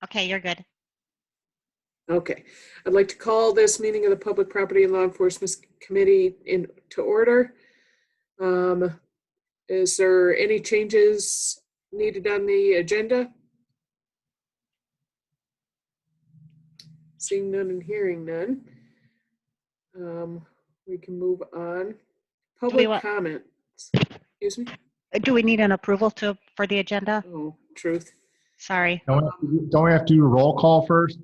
Okay, you're good. Okay. I'd like to call this meeting of the Public Property and Law Enforcement Committee to order. Is there any changes needed on the agenda? Seeing none and hearing none. We can move on. Public comments. Excuse me? Do we need an approval for the agenda? Oh, truth. Sorry. Don't we have to do a roll call first?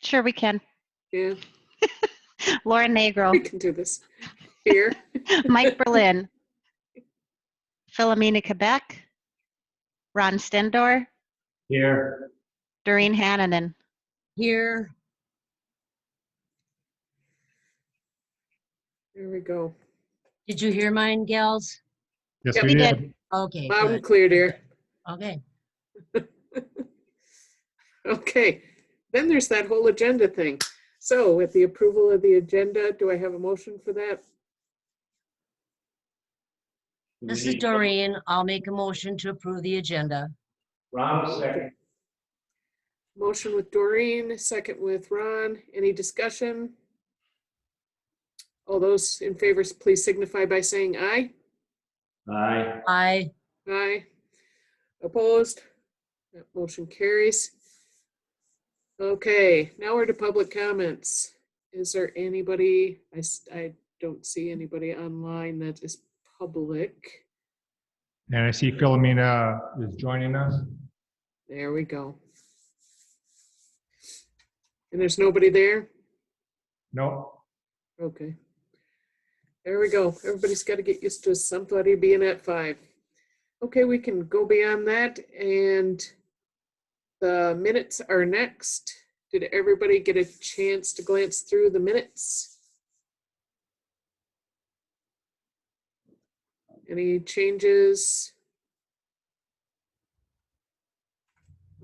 Sure, we can. Yeah, Lauren we Negro, can do this. Here. Mike Berlin, Philomena Quebec, Ron Stendor, Here. Doreen Hannanen. Here. There we go. Did you hear mine, gals? Yes, Yep. we We did. did. Okay, Loud and good. clear, dear. Okay. Okay, then there's that whole agenda thing. So with the approval of the agenda, do I have a motion for that? This is Doreen. I'll make a motion to approve the agenda. Ron, second. Motion with Doreen, second with Ron. Any discussion? All those in favor, please signify by saying aye. Aye. Aye. Aye. Opposed? That motion carries. Okay, now we're to public comments. Is there anybody, I don't see anybody online that is public. And I see Philomena is joining us. There we go. And there's nobody there? No. Okay. There we go. Everybody's got to get used to somebody being at 5. Okay, we can go beyond that, and the minutes are next. Did everybody get a chance to glance through the minutes? Any changes?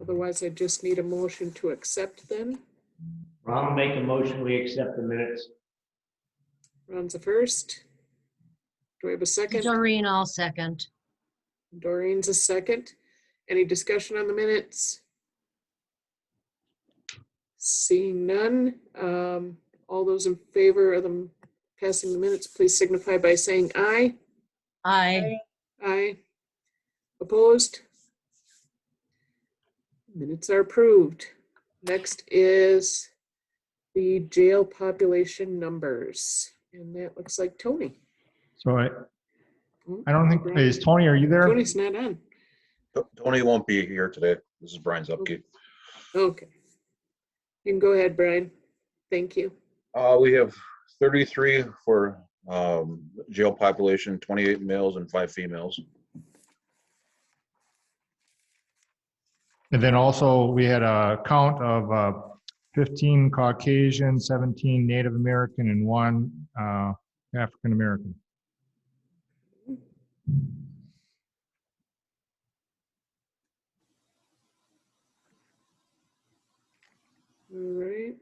Otherwise, I just need a motion to accept them. Ron, make a motion, we accept the minutes. Ron's the first. Do we have a second? Doreen, I'll second. Doreen's a second. Any discussion on the minutes? Seeing none, all those in favor of them passing the minutes, please signify by saying aye. Aye. Aye. Opposed? Minutes are approved. Next is the jail population numbers, and that looks like Tony. So I don't think, is Tony, are you there? Tony's not on. Tony won't be here today. This is Brian's upkeep. Okay. You can go ahead, Brian. Thank you. We have 33 for jail population, 28 males and 5 females. And then also we had a count of 15 Caucasian, 17 Native American, and 1 African American. All right.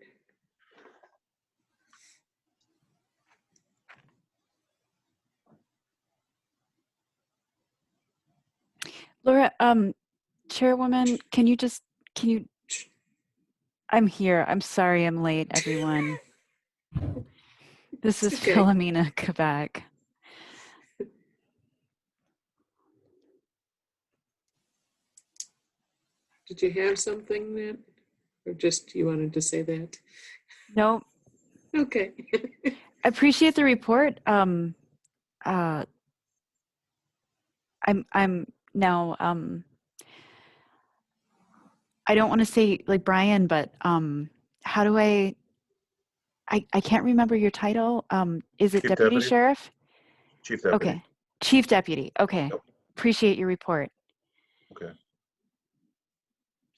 Laura, Chairwoman, I'm here. I'm sorry I'm late, everyone. This is Okay. Philomena Quebec. Did you have something that, or just you wanted to say that? Nope. Okay. I appreciate the report. I'm now, I don't want to say like Brian, but how do I can't remember your title. Is it Chief Deputy Deputy. Sheriff? Chief Deputy. Okay. Chief Deputy. Okay. Yep. Appreciate your report. Okay.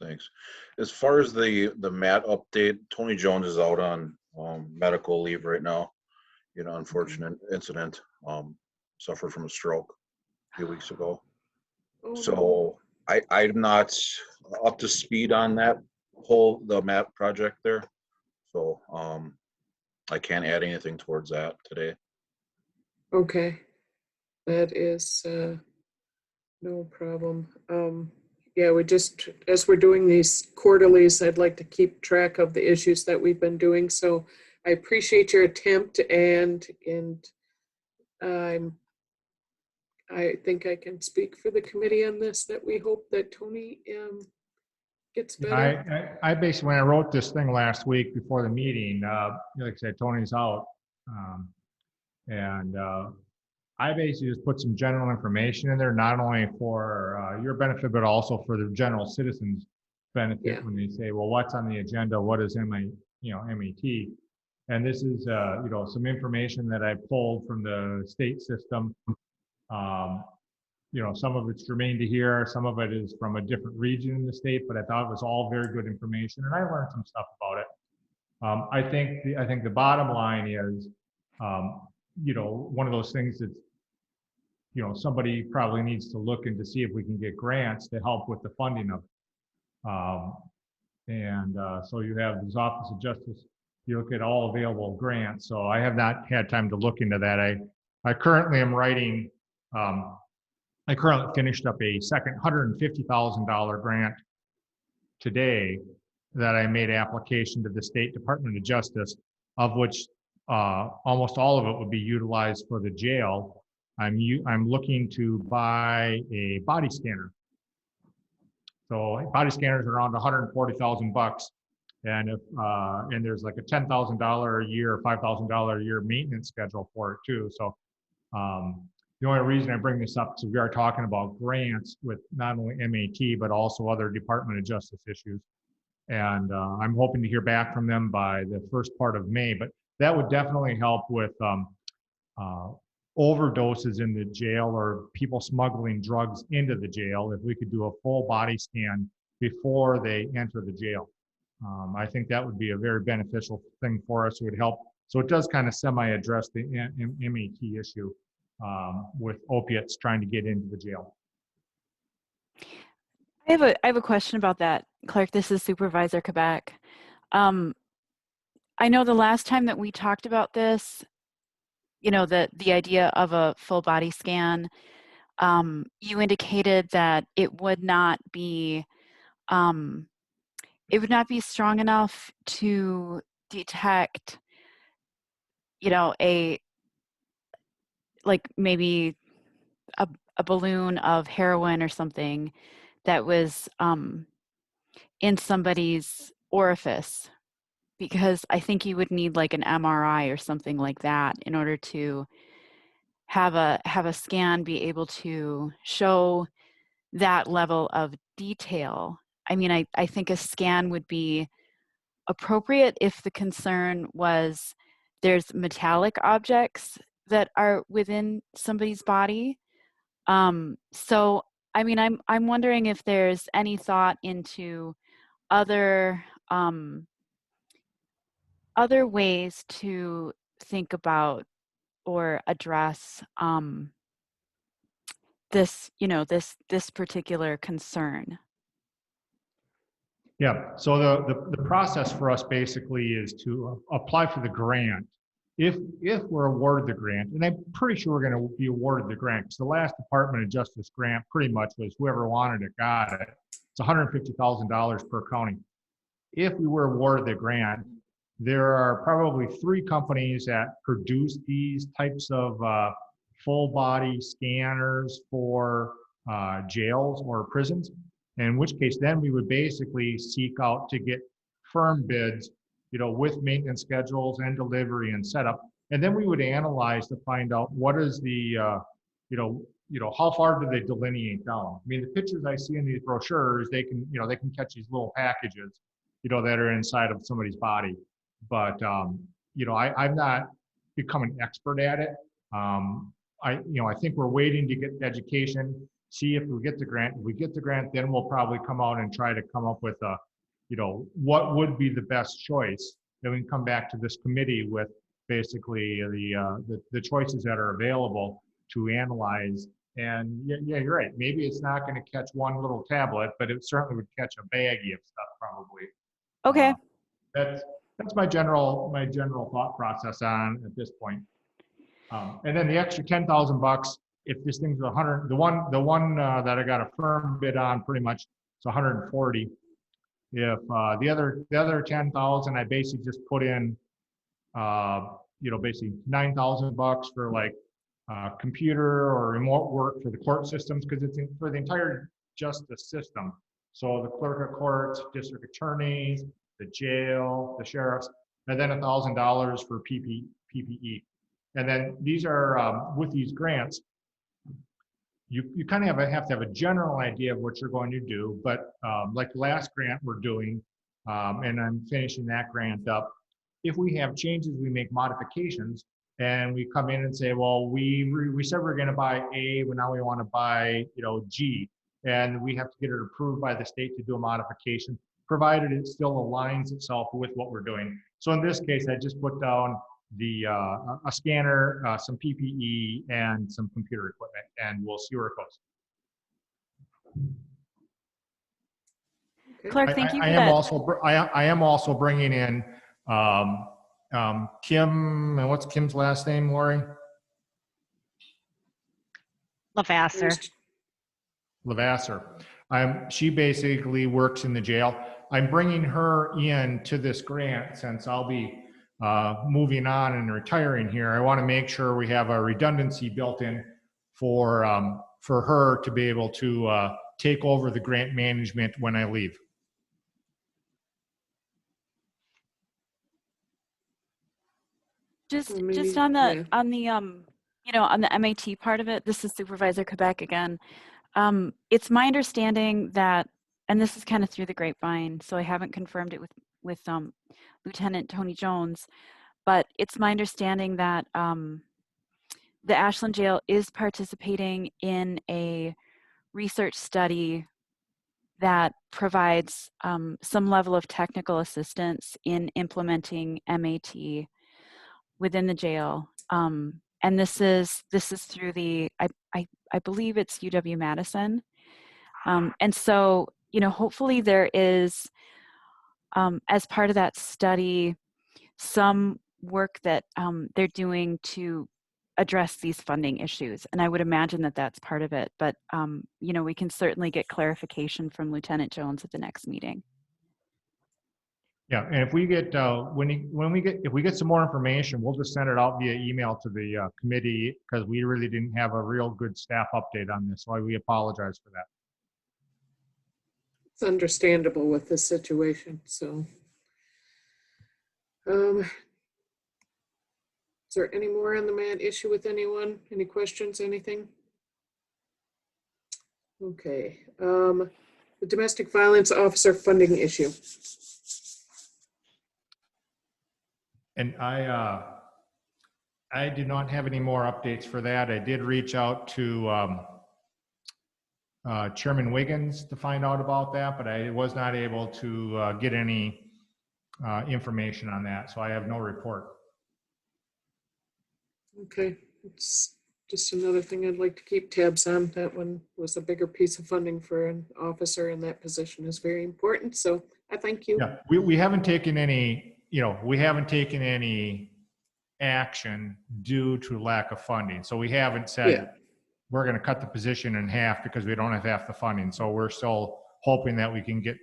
Thanks. As far as the Matt update, Tony Jones is out on medical leave right now. You know, unfortunate incident. Suffered from a stroke a few weeks ago. Oh, So I'm not up to speed on that the map project there. So I can't add anything towards that today. okay. That is no problem. yeah, we just, as we're doing these quarterlies, I'd like to keep track of the issues that we've been doing. So I appreciate your attempt, and I'm I think I can speak for the committee on this, that we hope that Tony gets Yeah, better. I basically, when I wrote this thing last week before the meeting, like I said, Tony's out. And I basically just put some general information in there, not only for your benefit, but also for the general citizens' benefit Yeah. when they say, well, what's on the agenda? What is MAT? And this is, some information that I pulled from the state system. Some of it's germane to here, some of it is from a different region in the state, but I thought it was all very good information, and I learned some stuff about it. I think the bottom line is, one of those things that's, somebody probably needs to look into see if we can get grants to help with the funding of it. So you have this Office of Justice, you look at all available grants. So I have not had time to look into that. I currently am writing, I currently finished up a second $150,000 grant today that I made application to the State Department of Justice, of which almost all of it would be utilized for the jail. I'm looking to buy a body scanner. So body scanners are around 140,000 bucks, and and there's like a $10,000 a year, $5,000 a year maintenance schedule for it too. So the only reason I bring this up is we are talking about grants with not only MAT but also other Department of Justice issues, and I'm hoping to hear back from them by the first part of May. But that would definitely help with overdoses in the jail or people smuggling drugs into the jail. If we could do a full body scan before they enter the jail, I think that would be a very beneficial thing for us. It would help. So it does kind of semi-address the MAT issue with opiates trying to get into the jail. I have a question about that, Clark. This is Supervisor Quebec. I know the last time that we talked about this, the idea of a full body scan, you indicated that it would not be strong enough to detect, maybe a balloon of heroin or something that was in somebody's orifice, because I think you would need like an MRI or something like that in order to have a scan be able to show that level of detail. I mean, I think a scan would be appropriate if the concern was there's metallic objects that are within somebody's body. So I mean, I'm wondering if there's any thought into other other ways to think about or address this particular concern. Yeah, so the process for us basically is to apply for the grant. If we're awarded the grant, and I'm pretty sure we're going to be awarded the grant, because the last Department of Justice grant pretty much was whoever wanted it got it. It's $150,000 per county. If we were awarded the grant, there are probably 3 companies that produce these types of full body scanners for jails or prisons. In which case, then we would basically seek out to get firm bids, with maintenance schedules and delivery and setup. And then we would analyze to find out what is the, how far do they delineate down? I mean, the pictures I see in these brochures, they can catch these little packages, that are inside of somebody's body. But, I've not become an expert at it. I think we're waiting to get education, see if we get the grant. If we get the grant, then we'll probably come out and try to come up with a, what would be the best choice. Then we can come back to this committee with basically the choices that are available to analyze. And yeah, you're right. Maybe it's not going to catch one little tablet, but it certainly would catch a baggie of stuff probably. Okay. That's my general thought process on at this point. And then the extra $10,000 bucks, if this thing's 100, the one that I got a firm bid on pretty much it's 140. If the other 10,000, I basically just put in, basically $9,000 for like computer or remote work for the court systems, because it's for the entire justice system. So the clerk of courts, district attorneys, the jail, the sheriffs, and then $1,000 for PPE. And then these are with these grants, you kind of have to have a general idea of what you're going to do. But like the last grant we're doing, and I'm finishing that grant up. If we have changes, we make modifications, and we come in and say, well, we said we're going to buy A, but now we want to buy G, and we have to get it approved by the state to do a modification, provided it still aligns itself with what we're doing. So in this case, I just put down a scanner, some PPE, and some computer equipment, and we'll see where it goes. Okay. Clark, thank you for I that. am also bringing in Kim, and what's Kim's last name, Lori? Lavasser. Lavasser. She basically works in the jail. I'm bringing her in to this grant since I'll be moving on and retiring here. I want to make sure we have a redundancy built in for her to be able to take over the grant management when I leave. Just Maybe, on yeah. on the MAT part of it, this is Supervisor Quebec again. It's my understanding that, and this is kind of through the grapevine, so I haven't confirmed it with Lieutenant Tony Jones, but it's my understanding that the Ashland Jail is participating in a research study that provides some level of technical assistance in implementing MAT within the jail. And this is through the, I believe it's UW-Madison. And so, hopefully there is, as part of that study, some work that they're doing to address these funding issues. And I would imagine that that's part of it. But, we can certainly get clarification from Lieutenant Jones at the next meeting. Yeah, and if we get if we get some more information, we'll just send it out via email to the committee, because we really didn't have a real good staff update on this, so we apologize for that. It's understandable with this situation, so. Is there any more on the MAT issue with anyone? Any questions, anything? Okay, the domestic violence officer funding issue. And I did not have any more updates for that. I did reach out to Chairman Wiggins to find out about that, but I was not able to get any information on that, so I have no report. Okay, it's just another thing I'd like to keep tabs on. That one was a bigger piece of funding for an officer, and that position is very important, so I thank you. Yeah, we haven't taken any, we haven't taken any action due to lack of funding. So we haven't said we're going to cut the position in half because we don't have half the funding. So we're still hoping that we can get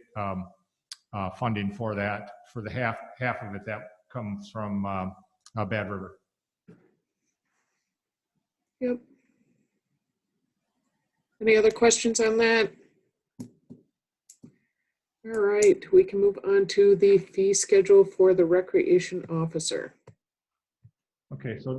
funding for that, for the half of it that comes from Bad River. Yep. Any other questions on that? All right, we can move on to the fee schedule for the recreation officer. Okay, so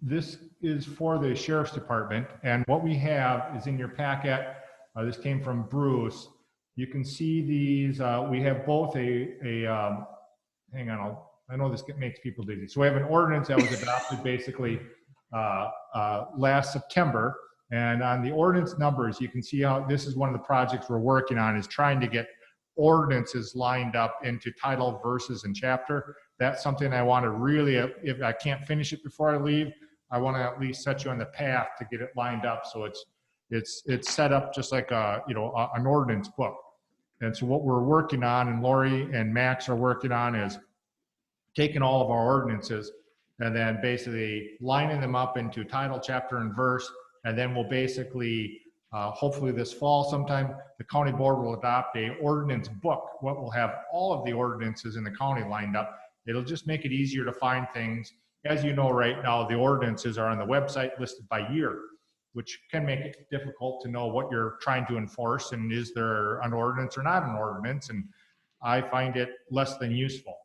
this is for the Sheriff's Department, and what we have is in your packet. This came from Bruce. You can see these. We have both hang on, I know this makes people dizzy. So we have an ordinance that was adopted basically last September. And on the ordinance numbers, you can see how this is one of the projects we're working on, is trying to get ordinances lined up into title, verses, and chapter. That's something I want to really, if I can't finish it before I leave, I want to at least set you on the path to get it lined up, so it's set up just like an ordinance book. And so what we're working on, and Lori and Max are working on, is taking all of our ordinances and then basically lining them up into title, chapter, and verse. And then we'll basically Hopefully this fall sometime, the county board will adopt a ordinance book, what will have all of the ordinances in the county lined up. It'll just make it easier to find things. As you know, right now, the ordinances are on the website listed by year, which can make it difficult to know what you're trying to enforce and is there an ordinance or not an ordinance. And I find it less than useful.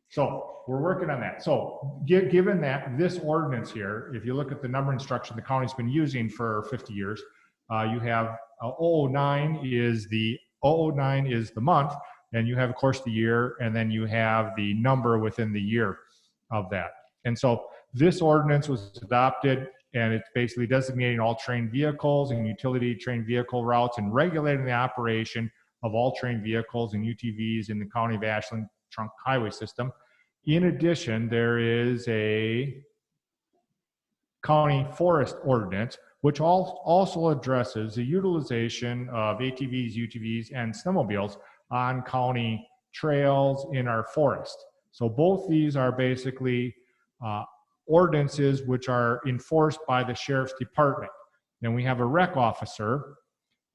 So we're working on that. So given that this ordinance here, if you look at the number instruction the county's been using for 50 years, you have 009 is the month, and you have, of course, the year, and then you have the number within the year of that. And so this ordinance was adopted, and it's basically designating all trained vehicles and utility trained vehicle routes and regulating the operation of all trained vehicles and UTVs in the County of Ashland trunk highway system. In addition, there is a county forest ordinance, which also addresses the utilization of ATVs, UTVs, and snowmobiles on county trails in our forest. So both these are basically ordinances which are enforced by the sheriff's department. And we have a rec officer.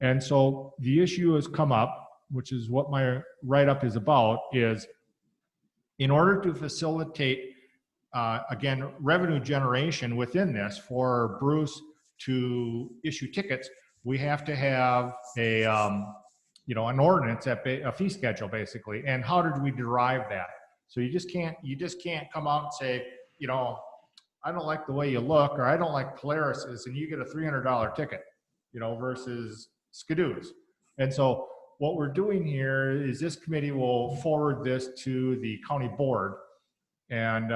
And so the issue has come up, which is what my write-up is about, is in order to facilitate again, revenue generation within this for Bruce to issue tickets, we have to have a, an ordinance, a fee schedule basically. And how did we derive that? So you just can't come out and say, I don't like the way you look, or I don't like Polaris's, and you get a $300 ticket, versus Skidoo's. And so what we're doing here is this committee will forward this to the county board, and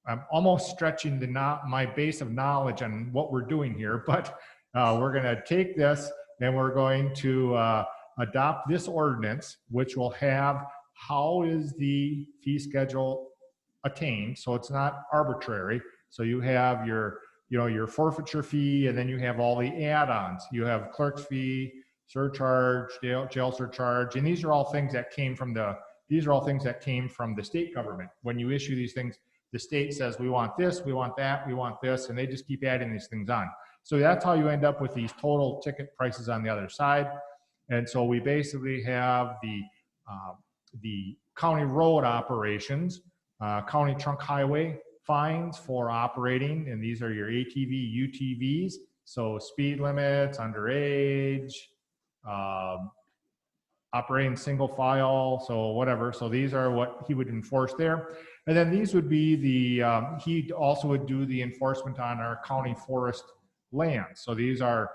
I'm almost stretching my base of knowledge on what we're doing here, but we're going to take this and we're going to adopt this ordinance, which will have how is the fee schedule attained, so it's not arbitrary. So you have your forfeiture fee, and then you have all the add-ons. You have clerk's fee, surcharge, jail surcharge, and these are all things that came from the state government. When you issue these things, the state says, we want this, we want that, we want this, and they just keep adding these things on. So that's how you end up with these total ticket prices on the other side. And so we basically have the county road operations, county trunk highway fines for operating, and these are your ATV, UTVs, so speed limits, underage, operating single file, so whatever. So these are what he would enforce there. And then these would be he also would do the enforcement on our county forest lands. So these are,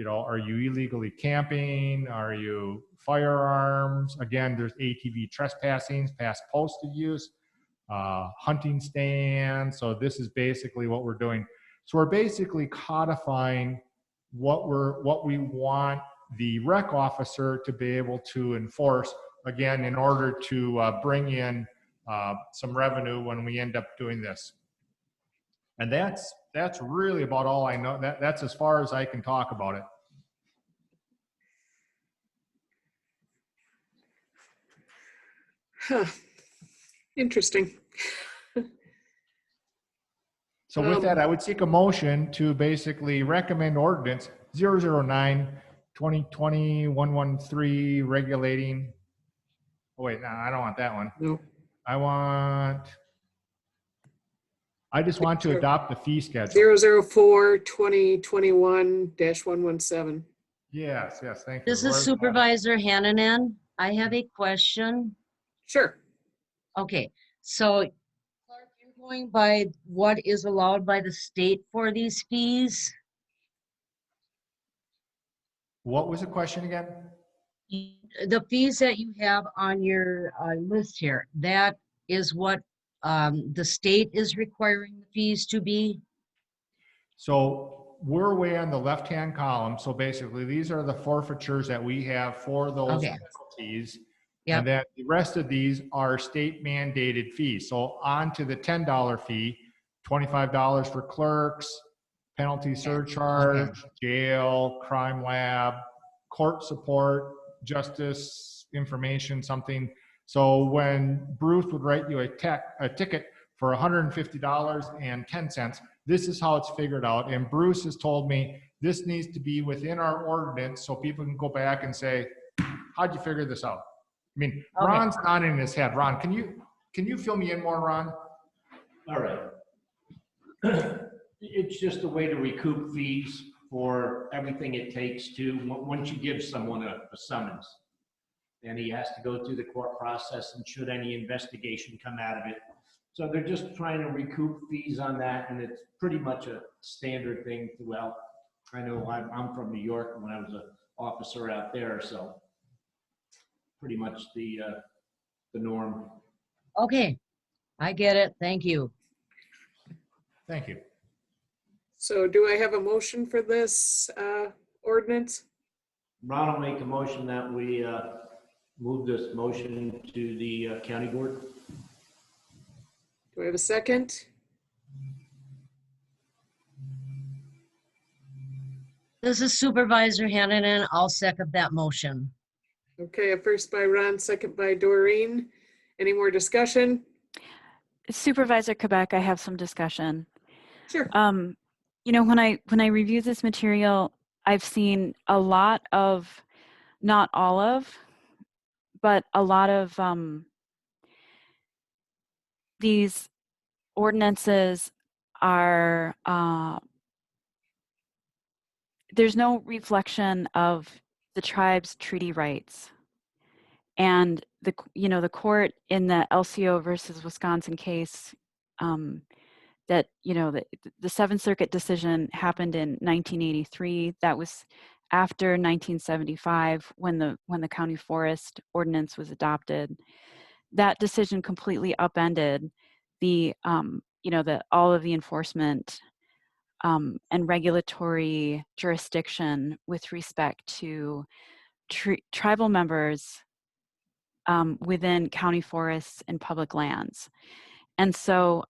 are you illegally camping? Are you firearms? Again, there's ATV trespassing, past posted use, hunting stands. So this is basically what we're doing. So we're basically codifying what we want the rec officer to be able to enforce, again, in order to bring in some revenue when we end up doing this. And that's really about all I know. That's as far as I can talk about it. Huh. Interesting. So with that, I would seek a motion to basically recommend ordinance 009-2020-113 regulating. Oh wait, no, I don't want that one. No. I just want to adopt the fee schedule. 004-2021-117. Yes, thank you. This is Supervisor Hannanen. I have a question. Sure. Okay, so Clark, you're going by what is allowed by the state for these fees? What was the question again? The fees that you have on your list here, that is what the state is requiring the fees to be? So we're way on the left-hand column. So basically, these are the forfeitures that we have for those penalties. Yep. And then the rest of these are state mandated fees. So on to the $10 fee, $25 for clerks, penalty surcharge, jail, crime lab, court support, justice information, something. So when Bruce would write you a ticket for $150.10, this is how it's figured out. And Bruce has told me this needs to be within our ordinance so people can go back and say, how'd you figure this out? I mean, Okay. Ron's nodding his head. Ron, can you fill me in more, Ron? All right. It's just a way to recoup fees for everything it takes to, once you give someone a summons. Then he has to go through the court process, and should any investigation come out of it. So they're just trying to recoup fees on that, and it's pretty much a standard thing throughout. I know I'm from New York when I was an officer out there, so pretty much the norm. Okay, I get it. Thank you. Thank you. So do I have a motion for this ordinance? Ron will make a motion that we move this motion to the county board. Do I have a second? This is Supervisor Hannanen. I'll second that motion. Okay, a first by Ron, second by Doreen. Any more discussion? Supervisor Quebec, I have some discussion. Sure. You know, when I review this material, I've seen a lot of, not all of, but a lot of these ordinances are, there's no reflection of the tribe's treaty rights. And the court in the LCO versus Wisconsin case, that the Seventh Circuit decision happened in 1983. That was after 1975 when the county forest ordinance was adopted. That decision completely upended the all of the enforcement and regulatory jurisdiction with respect to tribal members within county forests and public lands. And so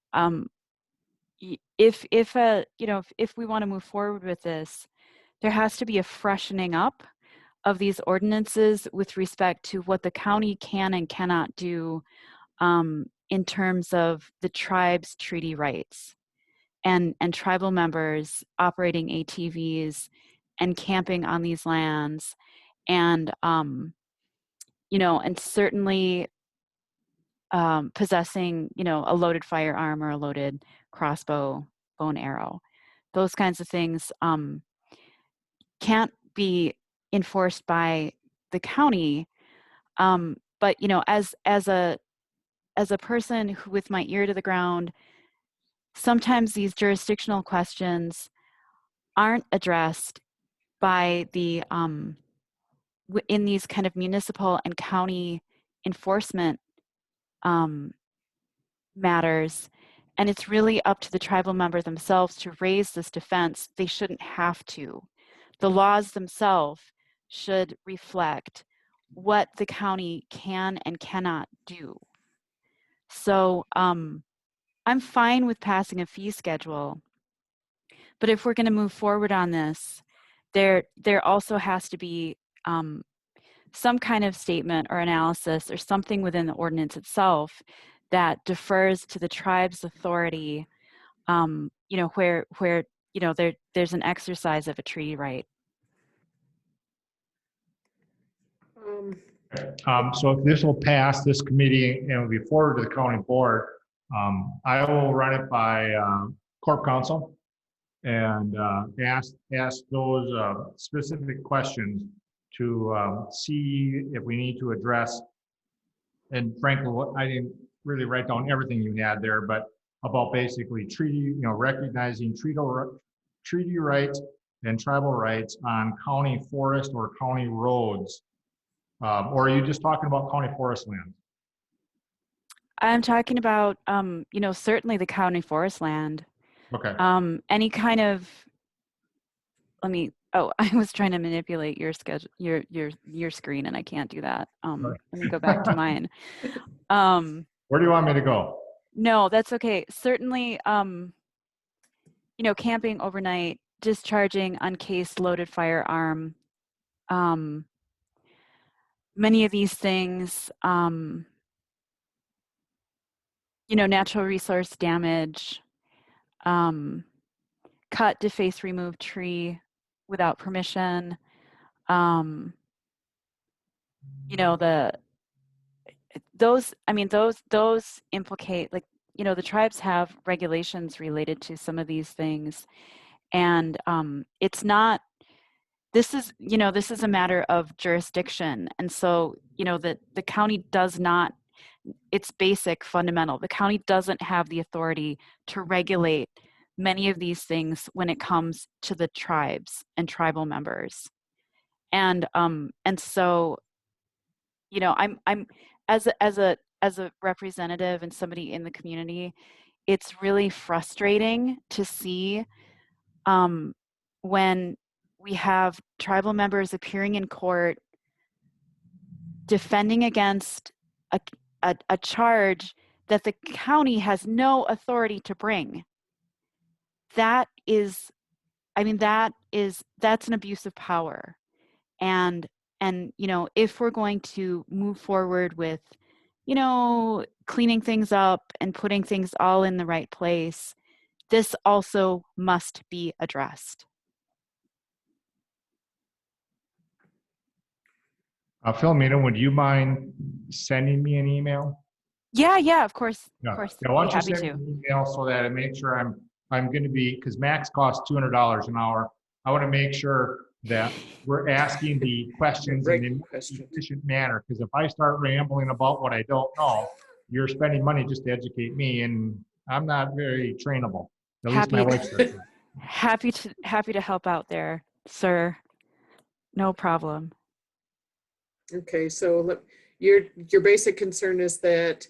if we want to move forward with this, there has to be a freshening up of these ordinances with respect to what the county can and cannot do in terms of the tribe's treaty rights and tribal members operating ATVs and camping on these lands, and and certainly possessing a loaded firearm or a loaded crossbow, bow and arrow. Those kinds of things can't be enforced by the county, but as a person who, with my ear to the ground, sometimes these jurisdictional questions aren't addressed by the in these kind of municipal and county enforcement matters, and it's really up to the tribal member themselves to raise this defense. They shouldn't have to. The laws themselves should reflect what the county can and cannot do. So I'm fine with passing a fee schedule, but if we're going to move forward on this, there also has to be some kind of statement or analysis or something within the ordinance itself that defers to the tribe's authority, where there's an exercise of a treaty right. So if this will pass this committee and will be forwarded to the county board, I will run it by Corp Council and ask those specific questions to see if we need to address. And frankly, I didn't really write down everything you had there, but about basically recognizing treaty rights and tribal rights on county forest or county roads. Or are you just talking about county forest land? I'm talking about, certainly the county forest land. Okay. Any kind of, I was trying to manipulate your schedule, your screen, and I can't do that. Right. Let me go back to mine. Where do you want me to go? No, that's okay. Certainly, camping overnight, discharging uncased loaded firearm, many of these things, natural resource damage, cut, deface, remove tree without permission. You know, those implicate, like, you know, the tribes have regulations related to some of these things. And it's not, this is, you know, this is a matter of jurisdiction. And so, you know, the county does not, it's basic, fundamental. The county doesn't have the authority to regulate many of these things when it comes to the tribes and tribal members. And so, you know, I'm as a representative and somebody in the community, it's really frustrating to see when we have tribal members appearing in court defending against a charge that the county has no authority to bring. That is, I mean, that's an abuse of power. And you know, if we're going to move forward with, you know, cleaning things up and putting things all in the right place, this also must be addressed. Philomena, would you mind sending me an email? Yeah, of course. Yeah. Of course. Yeah, why Be don't you happy send to. me an email so that I make sure I'm going to be, because max costs $200 an hour. I want to make sure that we're asking the questions Right in an question. efficient manner. Because if I start rambling about what I don't know, you're spending money just to educate me, and I'm not very trainable. At least my Happy- wife says so. Happy to help out there, sir. No problem. Okay, so your basic concern is that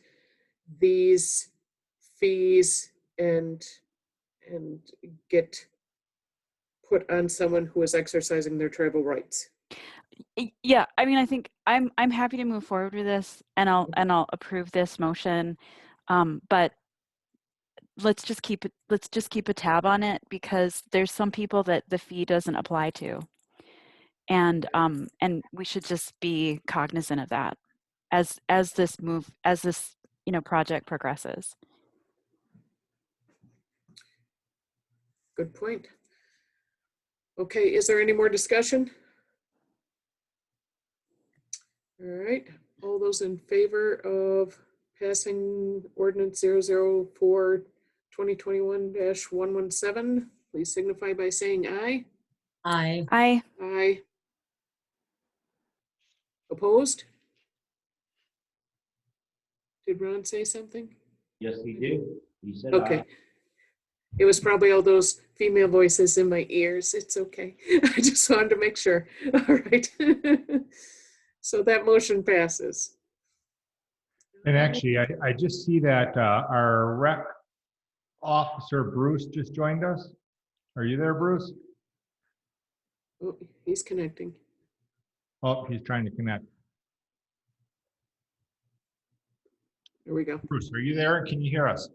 these fees and get put on someone who is exercising their tribal rights. Yeah, I mean, I think I'm happy to move forward with this, and I'll approve this motion. But let's just keep a tab on it, because there's some people that the fee doesn't apply to. And we should just be cognizant of that as this you know, project progresses. Good point. Okay, is there any more discussion? All right, all those in favor of passing ordinance 004 2021-117, please signify by saying aye. Aye. Aye. Opposed? Did Ron say something? Yes, he did. He said Okay. aye. It was probably all those female voices in my ears. It's okay. I just wanted to make sure. All right. So that motion passes. And actually, I just see that our rec officer, Bruce, just joined us. Are you there, Bruce? Oh, he's connecting. Oh, he's trying to connect. There we go. Bruce, are you there? Can you hear us?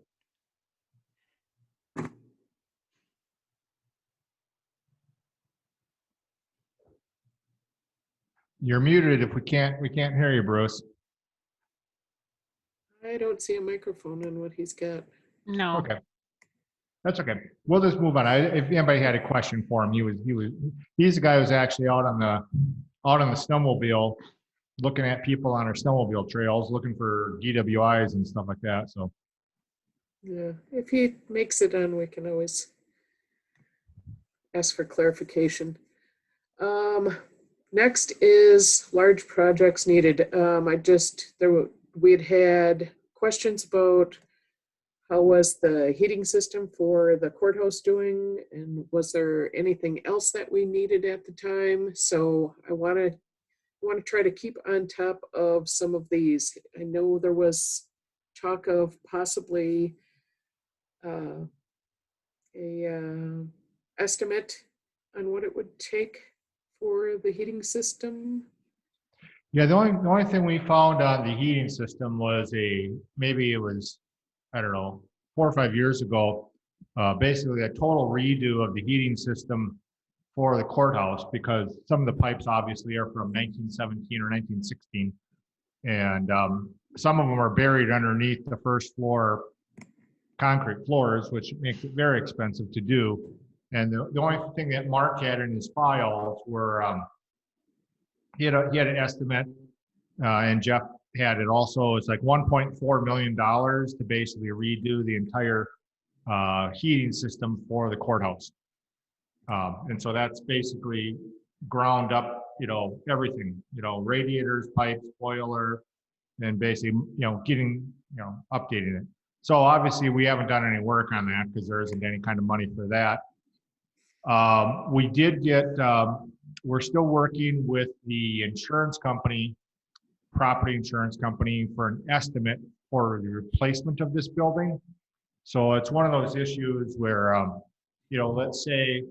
You're muted if we can't hear you, Bruce. I don't see a microphone on what he's got. No. Okay. That's okay. We'll just move on. If anybody had a question for him, he's the guy who's actually out on the snowmobile, looking at people on our snowmobile trails, looking for DWIs and stuff like that. So Yeah, if he makes it on, we can always ask for clarification. Next is large projects needed. We had questions about how was the heating system for the courthouse doing, and was there anything else that we needed at the time? So I want to try to keep on top of some of these. I know there was talk of possibly a estimate on what it would take for the heating system. yeah, the only thing we found on the heating system was maybe it was, I don't know, 4 or 5 years ago, basically a total redo of the heating system for the courthouse, because some of the pipes obviously are from 1917 or 1916, and some of them are buried underneath the first floor concrete floors, which makes it very expensive to do. And the only thing that Mark had in his files were, he had an estimate, and Jeff had it also. It's like $1.4 million to basically redo the entire heating system for the courthouse. And so that's basically ground up, everything, radiators, pipes, boiler, and basically, getting, updating it. So obviously we haven't done any work on that because there isn't any kind of money for that. We did get, we're still working with the insurance company, property insurance company, for an estimate for the replacement of this building. So it's one of those issues where, let's say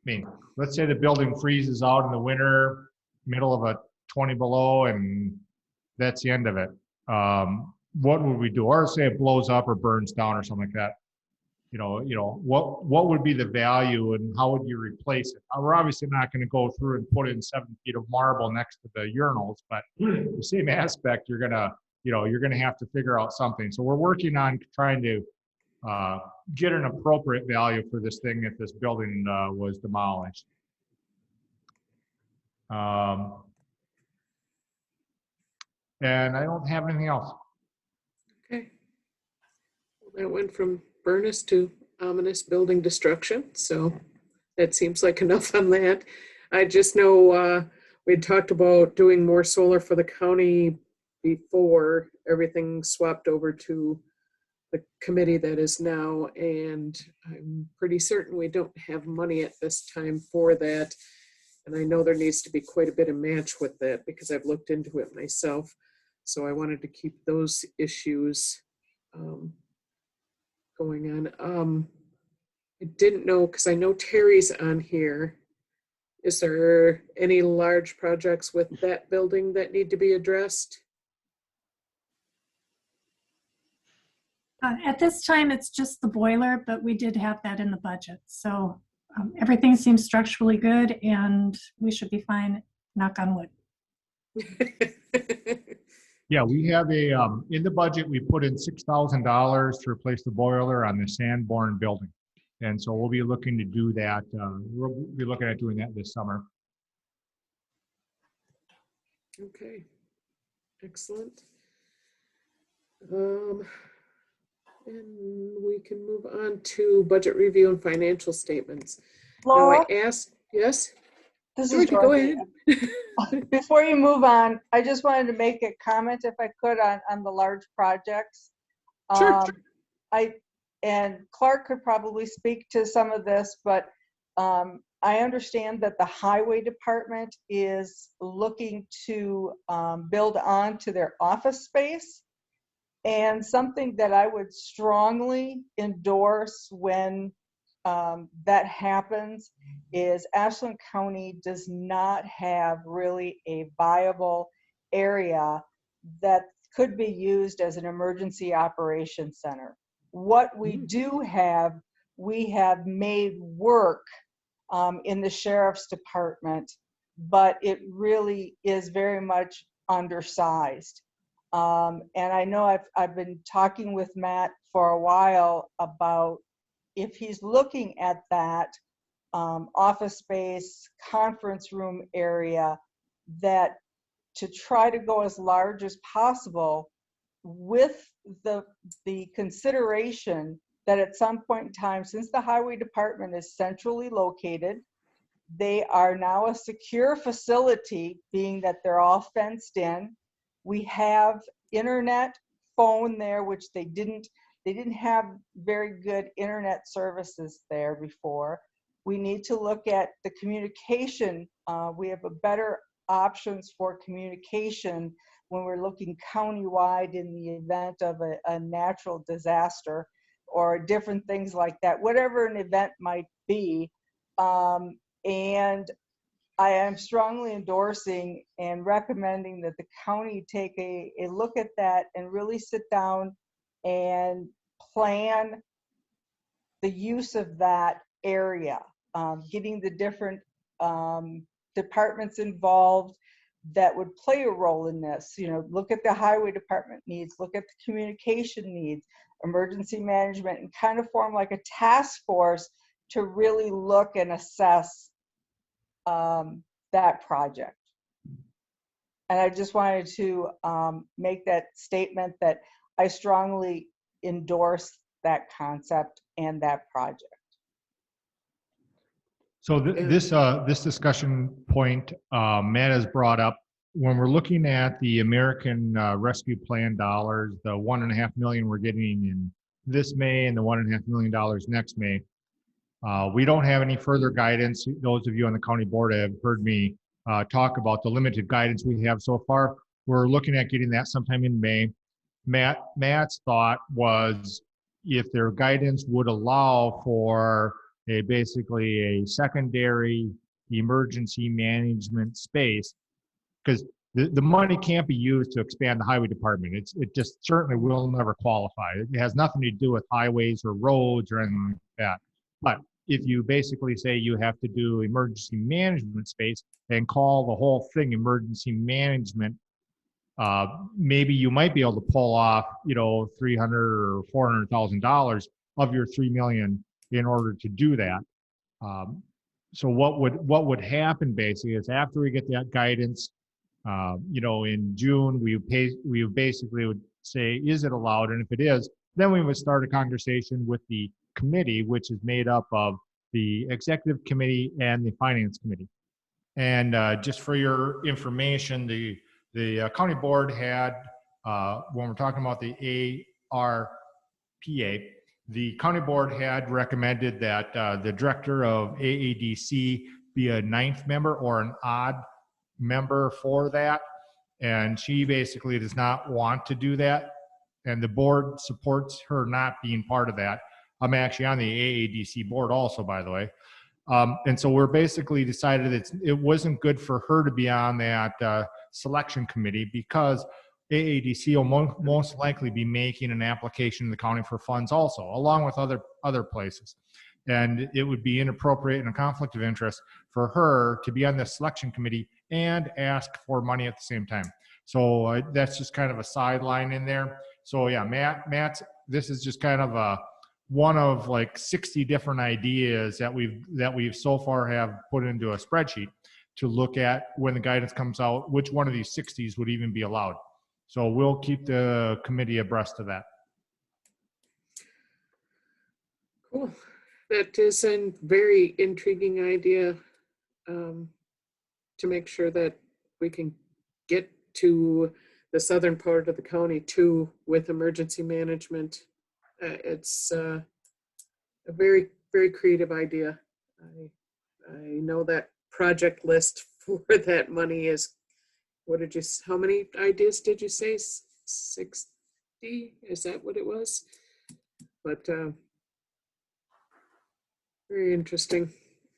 the building freezes out in the winter, middle of a 20 below, and that's the end of it. What would we do? Or say it blows up or burns down or something like that. What would be the value and how would you replace it? We're obviously not going to go through and put in 7 feet of marble next to the urinals, but the same aspect, you're gonna have to figure out something. So we're working on trying to get an appropriate value for this thing if this building was demolished. And I don't have anything else. Okay. Well, that went from furnace to ominous building destruction. So that seems like enough on that. I just know we had talked about doing more solar for the county before everything swapped over to the committee that is now. And I'm pretty certain we don't have money at this time for that. And I know there needs to be quite a bit of match with that because I've looked into it myself. So I wanted to keep those issues going on. I didn't know, because I know Terry's on here. Is there any large projects with that building that need to be addressed? At this time, it's just the boiler, but we did have that in the budget. So everything seems structurally good and we should be fine, knock on wood. Yeah, we have in the budget, we put in $6,000 to replace the boiler on the Sanborn building. And so we'll be looking to do that. We'll be looking at doing that this summer. Okay, excellent. And we can move on to budget review and financial statements. Laura, Now I asked, yes? this is Dorothy, go Dorothy. ahead. Before you move on, I just wanted to make a comment, if I could, on the large projects. Sure. And Clark could probably speak to some of this, but I understand that the highway department is looking to build on to their office space. And something that I would strongly endorse when that happens is Ashland County does not have really a viable area that could be used as an emergency operations center. What we do have, we have made work in the sheriff's department, but it really is very much undersized. And I know I've been talking with Matt for a while about if he's looking at that office space, conference room area, that to try to go as large as possible with the consideration that at some point in time, since the highway department is centrally located, they are now a secure facility, being that they're all fenced in. We have internet, phone there, which they didn't have very good internet services there before. We need to look at the communication. We have a better options for communication when we're looking countywide in the event of a natural disaster or different things like that, whatever an event might be. And I am strongly endorsing and recommending that the county take a look at that and really sit down and plan the use of that area, getting the different departments involved that would play a role in this. Look at the highway department needs, look at the communication needs, emergency management, and kind of form like a task force to really look and assess that project. And I just wanted to make that statement that I strongly endorse that concept and that project. So this discussion point Matt has brought up, when we're looking at the American Rescue Plan dollars, the $1.5 million we're getting in this May and the $1.5 million next May, we don't have any further guidance. Those of you on the county board have heard me talk about the limited guidance we have so far. We're looking at getting that sometime in May. Matt's thought was if their guidance would allow for basically a secondary emergency management space, because the money can't be used to expand the highway department. It just certainly will never qualify. It has nothing to do with highways or roads or anything like that. But if you basically say you have to do emergency management space and call the whole thing emergency management, maybe you might be able to pull off, $300,000 or $400,000 of your $3 million in order to do that. So what would happen basically is after we get that guidance, in June, we basically would say, is it allowed? And if it is, then we would start a conversation with the committee, which is made up of the executive committee and the finance committee. And just for your information, the county board had, when we're talking about the ARPA, the county board had recommended that the director of AADC be a 9th member or an odd member for that. And she basically does not want to do that. And the board supports her not being part of that. I'm actually on the AADC board also, by the way. And so we're basically decided it wasn't good for her to be on that selection committee because AADC will most likely be making an application in the county for funds also, along with other places. And it would be inappropriate and a conflict of interest for her to be on the selection committee and ask for money at the same time. So that's just kind of a sideline in there. So yeah, Matt's, this is just kind of one of like 60 different ideas that we've so far have put into a spreadsheet to look at when the guidance comes out, which one of these 60s would even be allowed. So we'll keep the committee abreast of that. Cool. That is a very intriguing idea to make sure that we can get to the southern part of the county too with emergency management. It's a very, very creative idea. I know that project list for that money is, how many ideas did you say? 60? Is that what it was? But very interesting.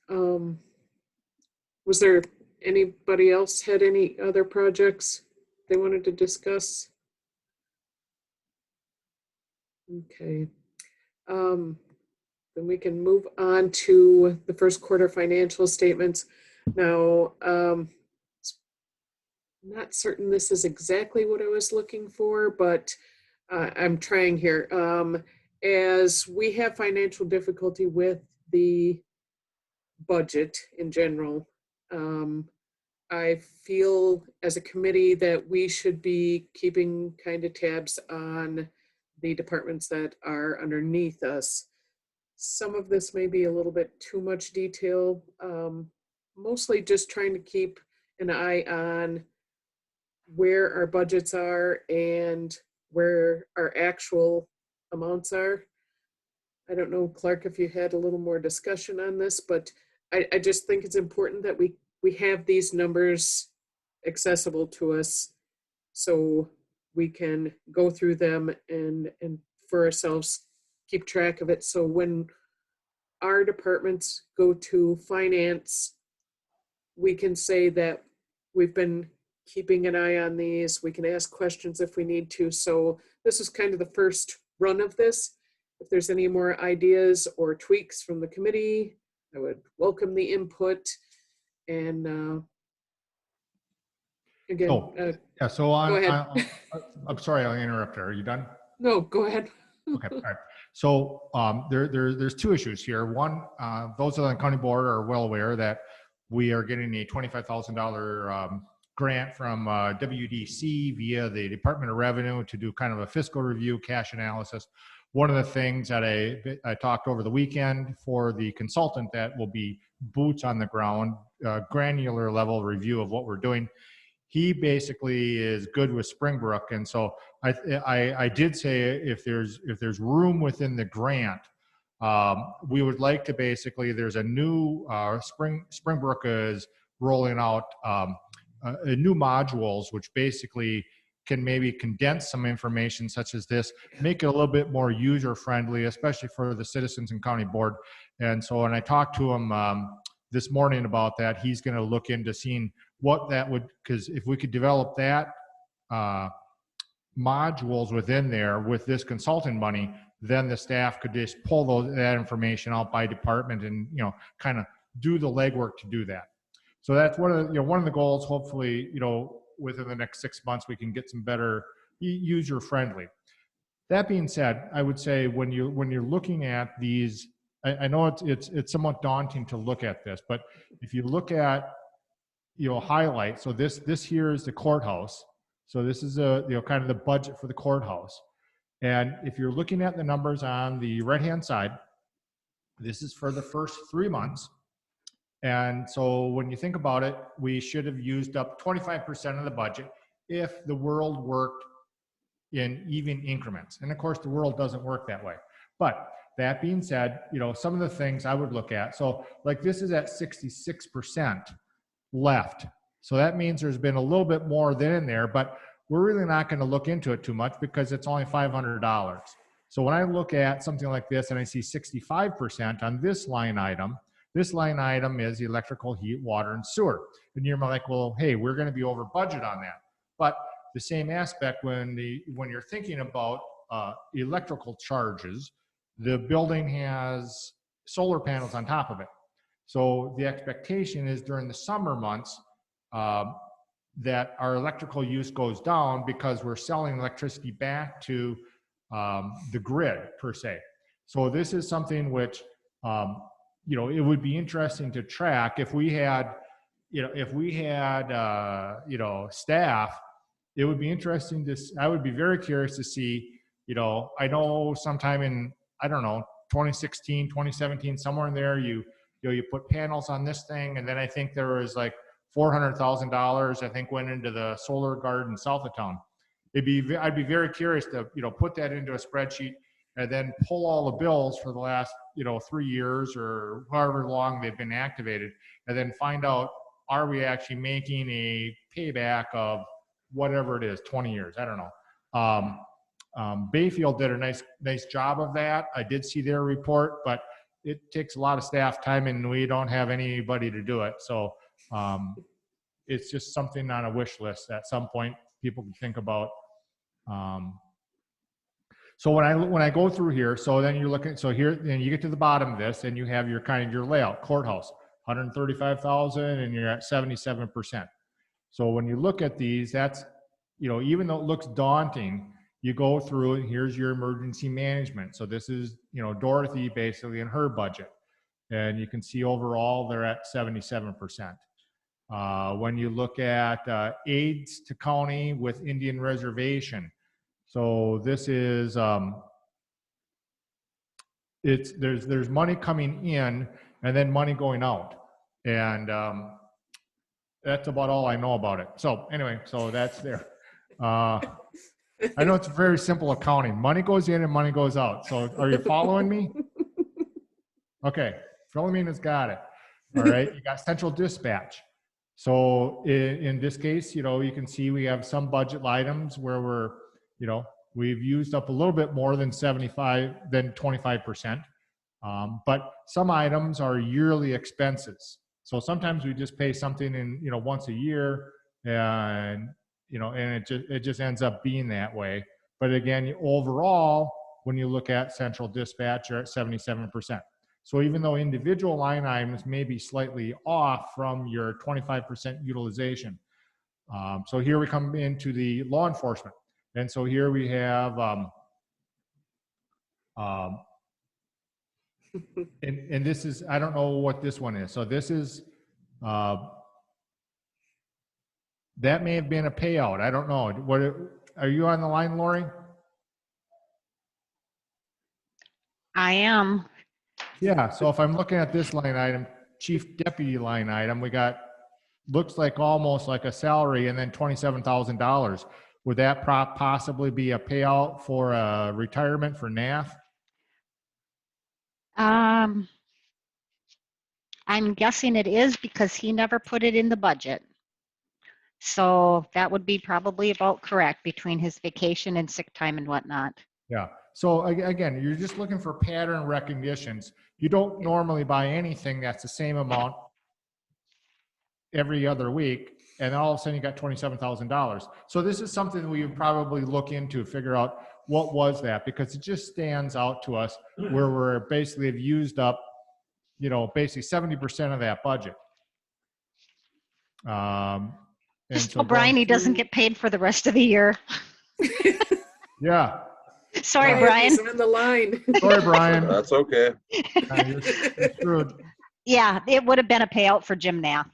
Was there anybody else had any other projects they wanted to discuss? Okay. Then we can move on to the first quarter financial statements. Now, I'm not certain this is exactly what I was looking for, but I'm trying here. As we have financial difficulty with the budget in general, I feel as a committee that we should be keeping kind of tabs on the departments that are underneath us. Some of this may be a little bit too much detail, mostly just trying to keep an eye on where our budgets are and where our actual amounts are. I don't know, Clark, if you had a little more discussion on this, but I just think it's important that we have these numbers accessible to us so we can go through them and for ourselves keep track of it. So when our departments go to finance, we can say that we've been keeping an eye on these. We can ask questions if we need to. So this is kind of the first run of this. If there's any more ideas or tweaks from the committee, I would welcome the input. And again, yeah. So go ahead. I'm sorry, I'll interrupt her. Are you done? No, go ahead. Okay. All right. So there's two issues here. One, those on the county board are well aware that we are getting a $25,000 grant from WDC via the Department of Revenue to do kind of a fiscal review, cash analysis. One of the things that I talked over the weekend for the consultant that will be boots on the ground, granular level review of what we're doing. He basically is good with Springbrook, and so I did say if there's room within the grant, we would like to basically, there's a new Springbrook is rolling out new modules which basically can maybe condense some information such as this, make it a little bit more user friendly, especially for the citizens and county board. And so, and I talked to him this morning about that. He's going to look into seeing what that would, because if we could develop that modules within there with this consulting money, then the staff could just pull that information out by department and, you know, kind of do the legwork to do that. So that's one of the, one of the goals. Hopefully, within the next 6 months, we can get some better user friendly. That being said, I would say when you're looking at these, I know it's somewhat daunting to look at this, but if you look at highlight. So this here is the courthouse. So this is kind of the budget for the courthouse. And if you're looking at the numbers on the right-hand side, this is for the first 3 months. And so when you think about it, we should have used up 25% of the budget if the world worked in even increments. And of course, the world doesn't work that way. But that being said, some of the things I would look at. So like this is at 66% left. So that means there's been a little bit more than in there, but we're really not going to look into it too much because it's only $500. So when I look at something like this and I see 65% on this line item is electrical, heat, water, and sewer. And you're like, well, hey, we're going to be over budget on that. But the same aspect when you're thinking about electrical charges, the building has solar panels on top of it. So the expectation is during the summer months that our electrical use goes down because we're selling electricity back to the grid per se. So this is something which, it would be interesting to track if we had, staff. It would be interesting to, I would be very curious to see, I know sometime in, 2016, 2017, somewhere in there, you put panels on this thing, and then I think there was like $400,000 I think went into the solar garden south of town. I'd be very curious to put that into a spreadsheet and then pull all the bills for the last 3 years or however long they've been activated, and then find out, are we actually making a payback of whatever it is, 20 years? I don't know. Bayfield did a nice job of that. I did see their report, but it takes a lot of staff time and we don't have anybody to do it. So it's just something on a wish list at some point people can think about. So when I go through here, so then you're looking, so here, then you get to the bottom of this and you have your kind of your layout, courthouse, 135,000 and you're at 77%. So when you look at these, that's, even though it looks daunting, you go through and here's your emergency management. So this is, Dorothy basically in her budget. And you can see overall they're at 77%. When you look at aids to county with Indian reservation, so this is there's money coming in and then money going out, and that's about all I know about it. So anyway, so that's there. I know it's very simple accounting. Money goes in and money goes out. So are you following me? Okay, Philomena's got it. All right, you got central dispatch. So in this case, you can see we have some budget items where we're, we've used up a little bit more than 25%. But some items are yearly expenses. So sometimes we just pay something in, once a year, and, and it just ends up being that way. But again, overall, when you look at central dispatch, you're at 77%. So even though individual line items may be slightly off from your 25% utilization. So here we come into the law enforcement. And so here we have and this is, I don't know what this one is. So this is, that may have been a payout. I don't know. What, are you on the line, Lori? I am. Yeah, so if I'm looking at this line item, chief deputy line item, we got, looks like almost like a salary and then $27,000. Would that possibly be a payout for a retirement for NAF? I'm guessing it is because he never put it in the budget. So that would be probably about correct between his vacation and sick time and whatnot. Yeah. So again, you're just looking for pattern recognitions. You don't normally buy anything that's the same amount every other week, and all of a sudden you got $27,000. So this is something we would probably look into, figure out what was that, because it just stands out to us where we're basically have used up, you know, basically 70% of that budget. And Just so tell Brian he doesn't through- get paid for the rest of the year. Yeah. Sorry, Yeah. Brian. He's on the line. Sorry, Brian. That's okay. You're screwed. Yeah, it would have been a payout for Jim Nath.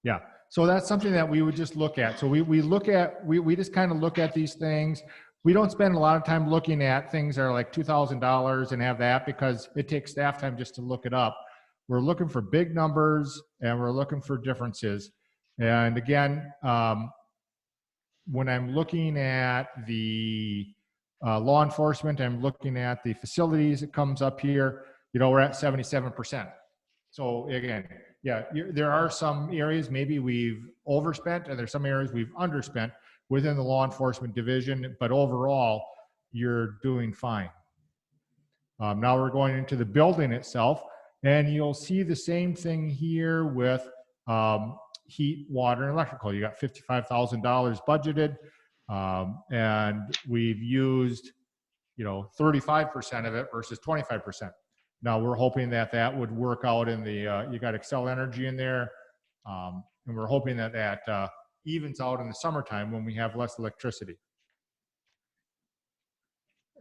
Yeah. So that's something that we would just look at. So we look at, we just kind of look at these things. We don't spend a lot of time looking at things that are like $2,000 and have that, because it takes staff time just to look it up. We're looking for big numbers and we're looking for differences. And again, when I'm looking at the law enforcement, I'm looking at the facilities, it comes up here, you know, we're at 77%. So again, yeah, there are some areas maybe we've overspent and there's some areas we've underspent within the law enforcement division, but overall, you're doing fine. Now we're going into the building itself, and you'll see the same thing here with heat, water, and electrical. You got $55,000 budgeted, and we've used, you know, 35% of it versus 25%. Now we're hoping that that would work out in the, you got Excel Energy in there, and we're hoping that that evens out in the summertime when we have less electricity.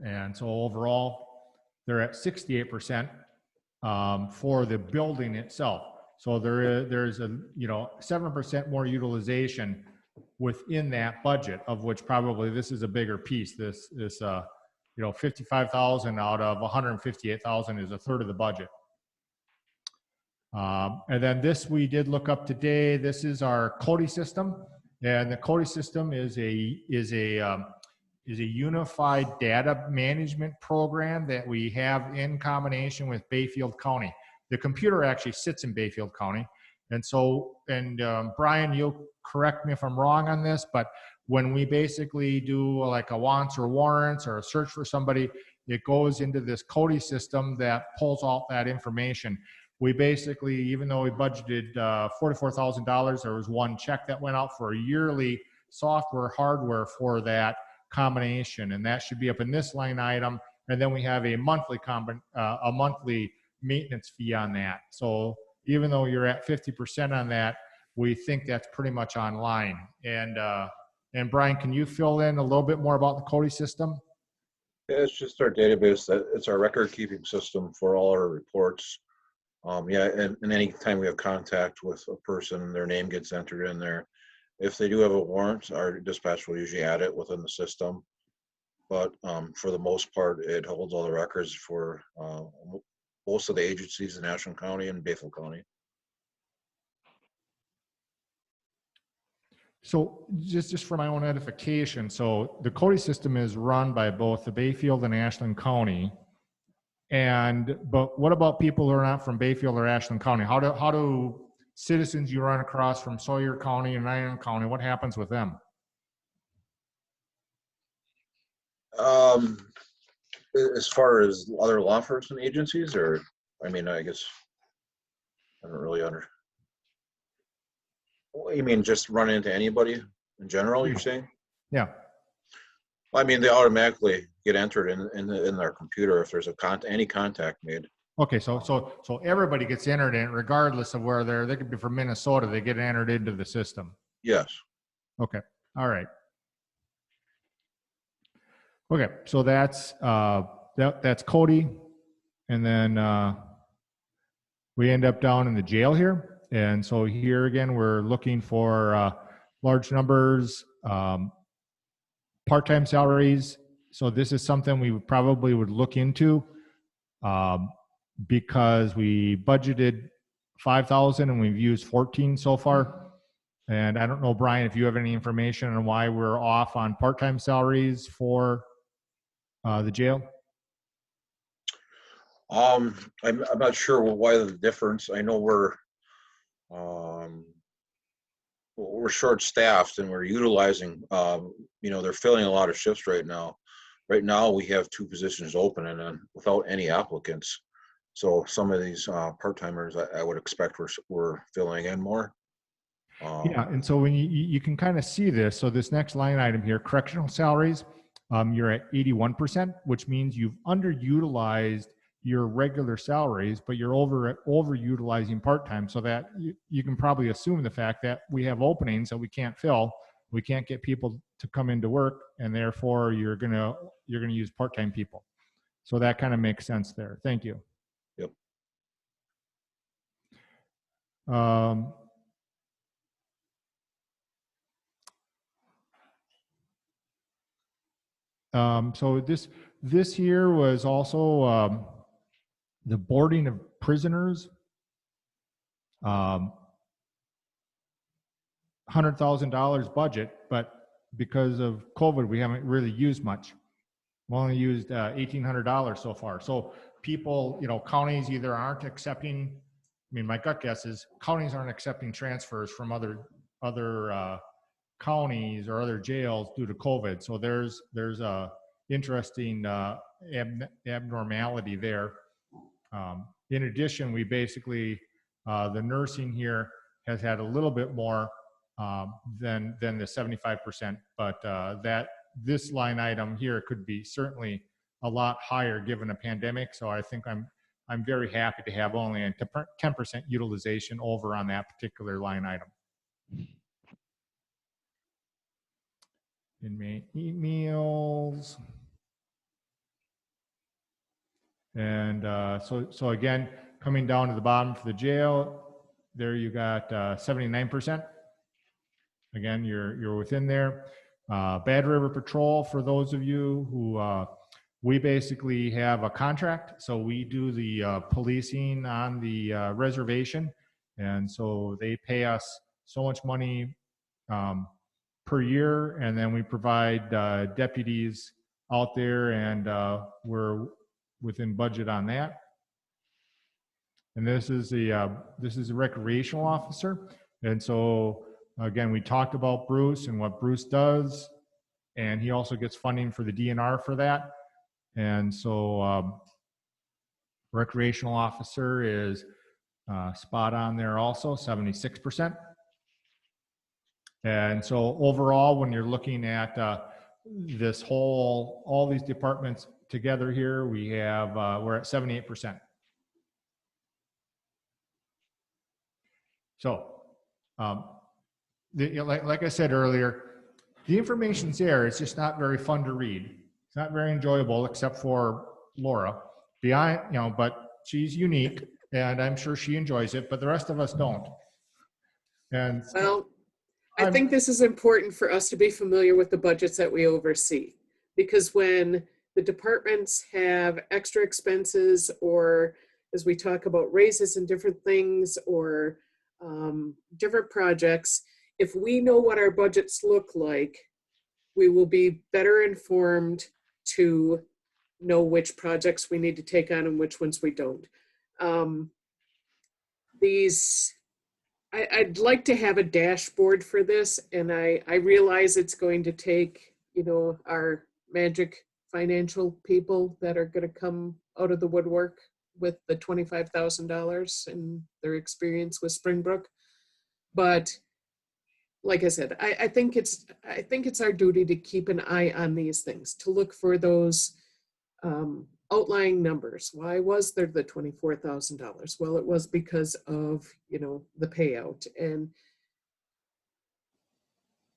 And so overall, they're at 68% for the building itself. So there's a, you know, 7% more utilization within that budget, of which probably this is a bigger piece. This you know, 55,000 out of 158,000 is a third of the budget. And then this we did look up today. This is our CODI system, and the CODI system is a unified data management program that we have in combination with Bayfield County. The computer actually sits in Bayfield County, and so, and Brian, you'll correct me if I'm wrong on this, but when we basically do like a wants or warrants or a search for somebody, it goes into this CODI system that pulls all that information. We basically, even though we budgeted $44,000, there was one check that went out for a yearly software hardware for that combination, and that should be up in this line item. And then we have a monthly maintenance fee on that. So even though you're at 50% on that, we think that's pretty much online. And Brian, can you fill in a little bit more about the CODI system? Yeah, it's just our database. It's our record keeping system for all our reports. Yeah, and any time we have contact with a person, their name gets entered in there. If they do have a warrant, our dispatch will usually add it within the system. But for the most part, it holds all the records for most of the agencies in Ashland County and Bayfield County. So just for my own edification, so the CODI system is run by both the Bayfield and Ashland County. But what about people who are not from Bayfield or Ashland County? How do citizens you run across from Sawyer County and Iron County, what happens with them? As far as other law enforcement agencies, or, I mean, I guess I don't really understand. You mean just run into anybody in general, you're saying? Yeah. I mean, they automatically get entered in their computer if there's any contact made. Okay, so everybody gets entered in regardless of where they could be from Minnesota, they get entered into the system. Yes. Okay. All right. Okay, so that's CODI. And then we end up down in the jail here. And so here again, we're looking for large numbers, part-time salaries. So this is something we probably would look into because we budgeted 5,000 and we've used 14 so far. And I don't know, Brian, if you have any information on why we're off on part-time salaries for the jail? I'm not sure why the difference. I know we're short-staffed and we're utilizing, they're filling a lot of shifts right now. Right now, we have 2 positions open and then without any applicants. So some of these part-timers, I would expect we're filling in more. Yeah, and so when you can kind of see this, so this next line item here, correctional salaries, you're at 81%, which means you've underutilized your regular salaries, but you're overutilizing part-time, so that you can probably assume the fact that we have openings that we can't fill, we can't get people to come into work, and therefore you're gonna use part-time people. So that kind of makes sense there. Thank you. Yep. So this here was also the boarding of prisoners. $100,000 budget, but because of COVID, we haven't really used much. We only used $1,800 so far. So people, counties either aren't accepting. I mean, my gut guess is counties aren't accepting transfers from other counties or other jails due to COVID. So there's a interesting abnormality there. In addition, we basically the nursing here has had a little bit more than the 75%, but this line item here could be certainly a lot higher given a pandemic. So I think I'm very happy to have only a 10% utilization over on that particular line item. Inmate emails. And so again, coming down to the bottom for the jail, there you got 79%. Again, you're within there. Bad River Patrol, for those of you who, we basically have a contract. So we do the policing on the reservation. And so they pay us so much money per year. And then we provide deputies out there, and we're within budget on that. And this is a recreational officer. And so again, we talked about Bruce and what Bruce does, and he also gets funding for the DNR for that. And so recreational officer is spot on there also, 76%. And so overall, when you're looking at this all these departments together here, we have, we're at 78%. So, like I said earlier, the information's there. It's just not very fun to read. It's not very enjoyable, except for Laura. But she's unique, and I'm sure she enjoys it. But the rest of us don't. And Well, I think this is important for us to be familiar with the budgets that we oversee, because when the departments have extra expenses, or as we talk about raises and different things, or different projects, if we know what our budgets look like, we will be better informed to know which projects we need to take on and which ones we don't. I'd like to have a dashboard for this, and I realize it's going to take, our magic financial people that are going to come out of the woodwork with the $25,000 and their experience with Springbrook. But like I said, I think it's our duty to keep an eye on these things, to look for those outlying numbers. Why was there the $24,000? Well, it was because of, the payout. And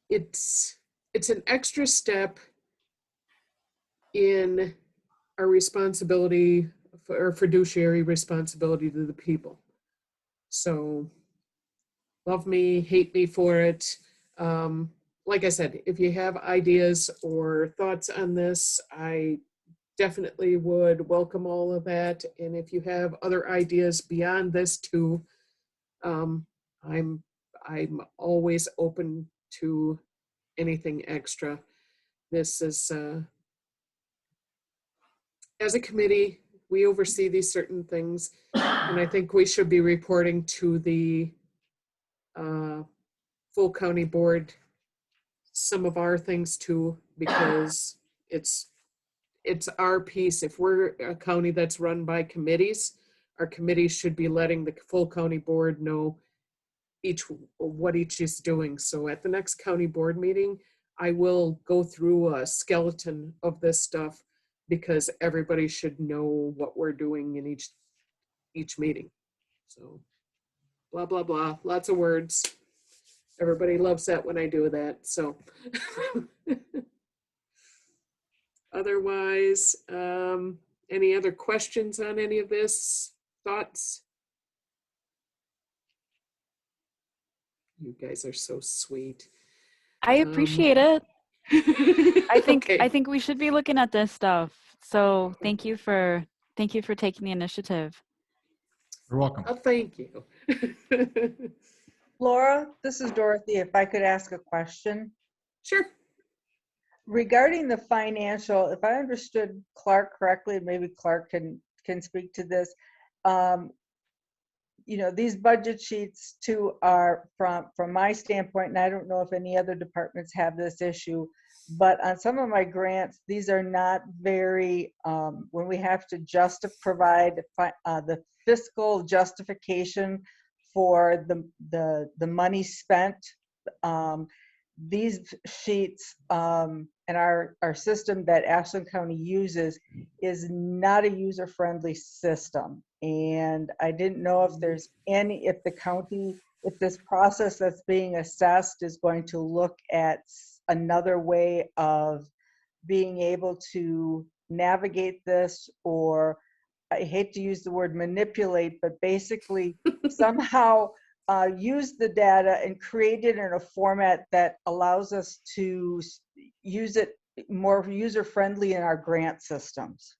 it's an extra step in our responsibility or fiduciary responsibility to the people. So love me, hate me for it. Like I said, if you have ideas or thoughts on this, I definitely would welcome all of that. And if you have other ideas beyond this too, I'm always open to anything extra. This is as a committee, we oversee these certain things, and I think we should be reporting to the full county board some of our things too, because it's our piece. If we're a county that's run by committees, our committees should be letting the full county board know what each is doing. So at the next county board meeting, I will go through a skeleton of this stuff, because everybody should know what we're doing in each meeting. So blah, blah, blah, lots of words. Everybody loves that when I do that, so. Otherwise, any other questions on any of this? Thoughts? You guys are so sweet. I appreciate it. I think Okay. I think we should be looking at this stuff. So thank you for taking the initiative. You're welcome. Oh, thank you. Laura, this is Dorothy. If I could ask a question. Sure. Regarding the financial, if I understood Clark correctly, maybe Clark can speak to this. You know, these budget sheets too are from my standpoint, and I don't know if any other departments have this issue, but on some of my grants, these are not very, when we have to provide the fiscal justification for the money spent, these sheets and our system that Ashland County uses is not a user-friendly system. And I didn't know if there's if the county, if this process that's being assessed is going to look at another way of being able to navigate this, or I hate to use the word manipulate, but basically somehow use the data and create it in a format that allows us to use it more user-friendly in our grant systems.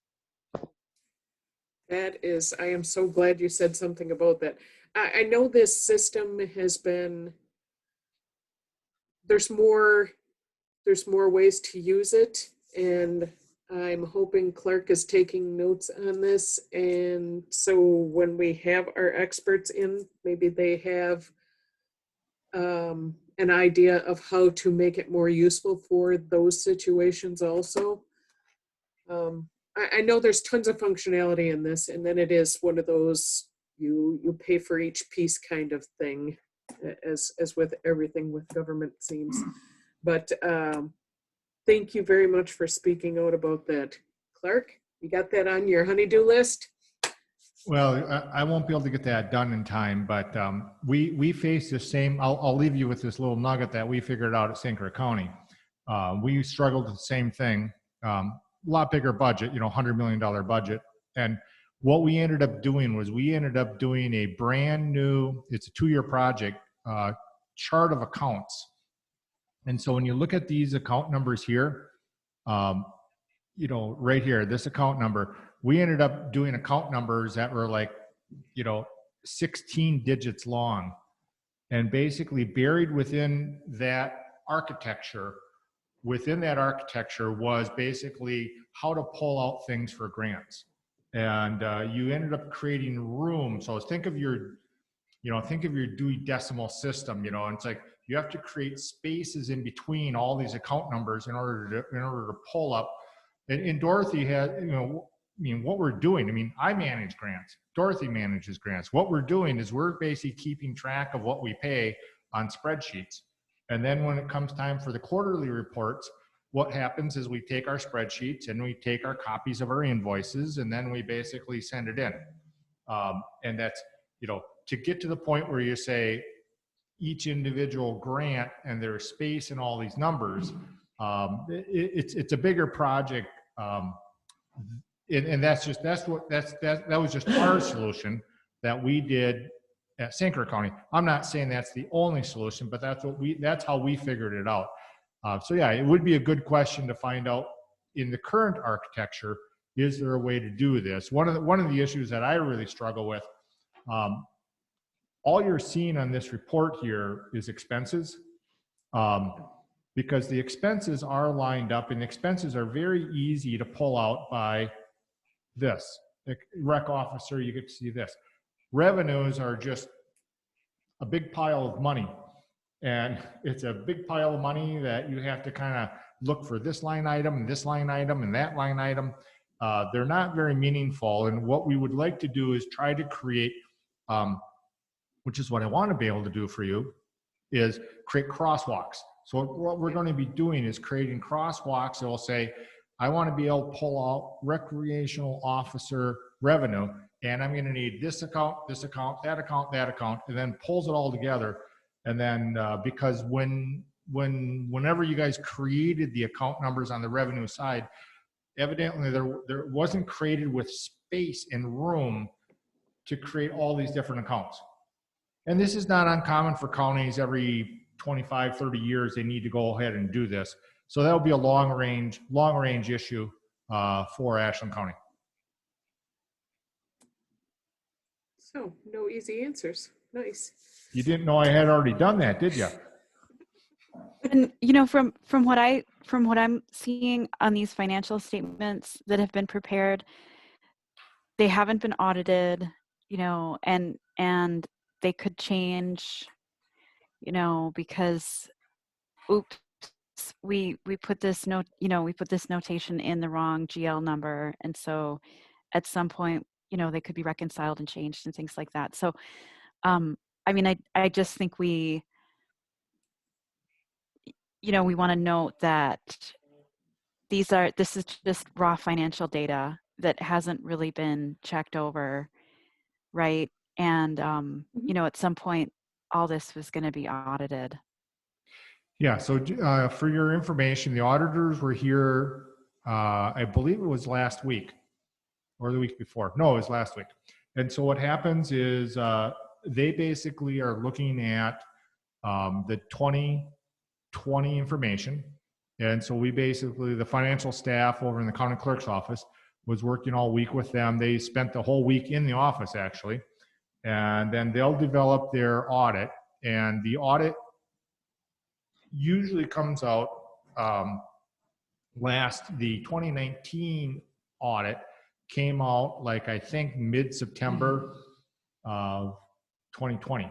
That is, I am so glad you said something about that. I know this system has been, there's more ways to use it, and I'm hoping Clark is taking notes on this. And so when we have our experts in, maybe they have an idea of how to make it more useful for those situations also. I know there's tons of functionality in this, and then it is one of those you pay for each piece kind of thing, as with everything with government seems. But thank you very much for speaking out about that. Clark, you got that on your honey-do list? Well, I won't be able to get that done in time, but we face the same. I'll leave you with this little nugget that we figured out at St. Clair County. We struggled with the same thing. A lot bigger budget, $100 million budget. And what we ended up doing was we ended up doing a brand new, it's a 2-year project, chart of accounts. And so when you look at these account numbers here, right here, this account number, we ended up doing account numbers that were like, 16 digits long. And basically buried within that architecture was basically how to pull out things for grants. And you ended up creating room. So think of your Dewey Decimal System, and it's like you have to create spaces in between all these account numbers in order to pull up. And Dorothy had, what we're doing, I manage grants. Dorothy manages grants. What we're doing is we're basically keeping track of what we pay on spreadsheets. And then when it comes time for the quarterly reports, what happens is we take our spreadsheets and we take our copies of our invoices, and then we basically send it in. And that's, to get to the point where you say each individual grant and their space and all these numbers, it's a bigger project. and that was just our solution that we did at St. Clair County. I'm not saying that's the only solution, but that's how we figured it out. So yeah, it would be a good question to find out in the current architecture, is there a way to do this? One of the issues that I really struggle with, all you're seeing on this report here is expenses, because the expenses are lined up, and expenses are very easy to pull out by this. The rec officer, you get to see this. Revenues are just a big pile of money. And it's a big pile of money that you have to kind of look for this line item and this line item and that line item. They're not very meaningful. And what we would like to do is try to create, which is what I want to be able to do for you, is create crosswalks. So what we're going to be doing is creating crosswalks that will say, I want to be able to pull out recreational officer revenue, and I'm going to need this account, that account, that account, and then pulls it all together. And then because whenever you guys created the account numbers on the revenue side, evidently there wasn't created with space and room to create all these different accounts. And this is not uncommon for counties. Every 25, 30 years, they need to go ahead and do this. So that would be a long range issue for Ashland County. So no easy answers. Nice. You didn't know I had already done that, did you? And you know, from what I'm seeing on these financial statements that have been prepared, they haven't been audited, you know, and they could change, you know, because oops, we put this note, you know, we put this notation in the wrong GL number, and so at some point, you know, they could be reconciled and changed and things like that. So I mean, I just think we, you know, we want to note that this is just raw financial data that hasn't really been checked over, right? And, you know, at some point, all this was going to be audited. Yeah, so for your information, the auditors were here, I believe it was last week or the week before. No, it was last week. And so what happens is they basically are looking at the 2020 information. And so we basically, the financial staff over in the county clerk's office was working all week with them. They spent the whole week in the office actually. And then they'll develop their audit, and the audit usually comes out the 2019 audit came out like I think mid-September of 2020.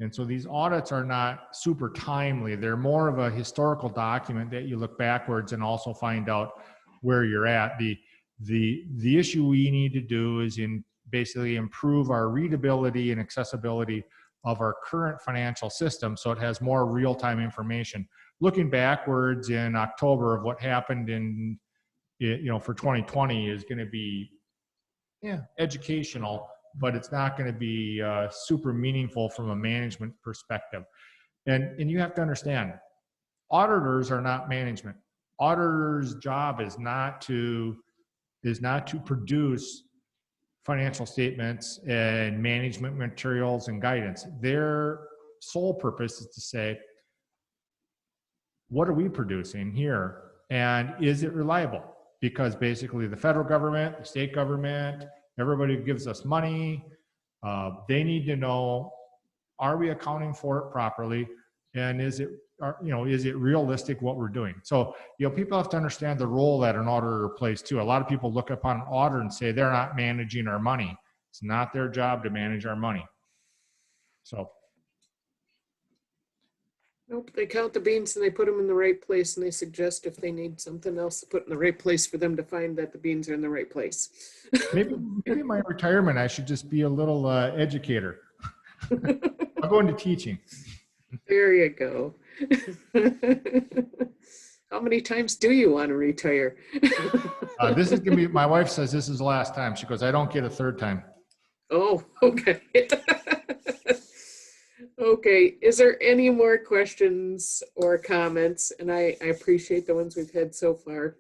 And so these audits are not super timely. They're more of a historical document that you look backwards and also find out where you're at. The issue we need to do is basically improve our readability and accessibility of our current financial system so it has more real-time information. Looking backwards in October of what happened in, you know, for 2020 is going to be educational, but it's not going to be super meaningful from a management perspective. And you have to understand, auditors are not management. Auditors' job is not to produce financial statements and management materials and guidance. Their sole purpose is to say, what are we producing here? And is it reliable? Because basically the federal government, the state government, everybody who gives us money, they need to know, are we accounting for it properly? And is it realistic what we're doing? So, you know, people have to understand the role that an auditor plays too. A lot of people look upon an auditor and say they're not managing our money. It's not their job to manage our money. So. Nope, they count the beans and they put them in the right place, and they suggest if they need something else to put in the right place for them to find that the beans are in the right place. maybe in my retirement, I should just be a little educator. I'll go into teaching. There you go. How many times do you want to retire? This is gonna be, my wife says this is the last time. She goes, I don't get a third time. Oh, okay. Okay, is there any more questions or comments? And I appreciate the ones we've had so far.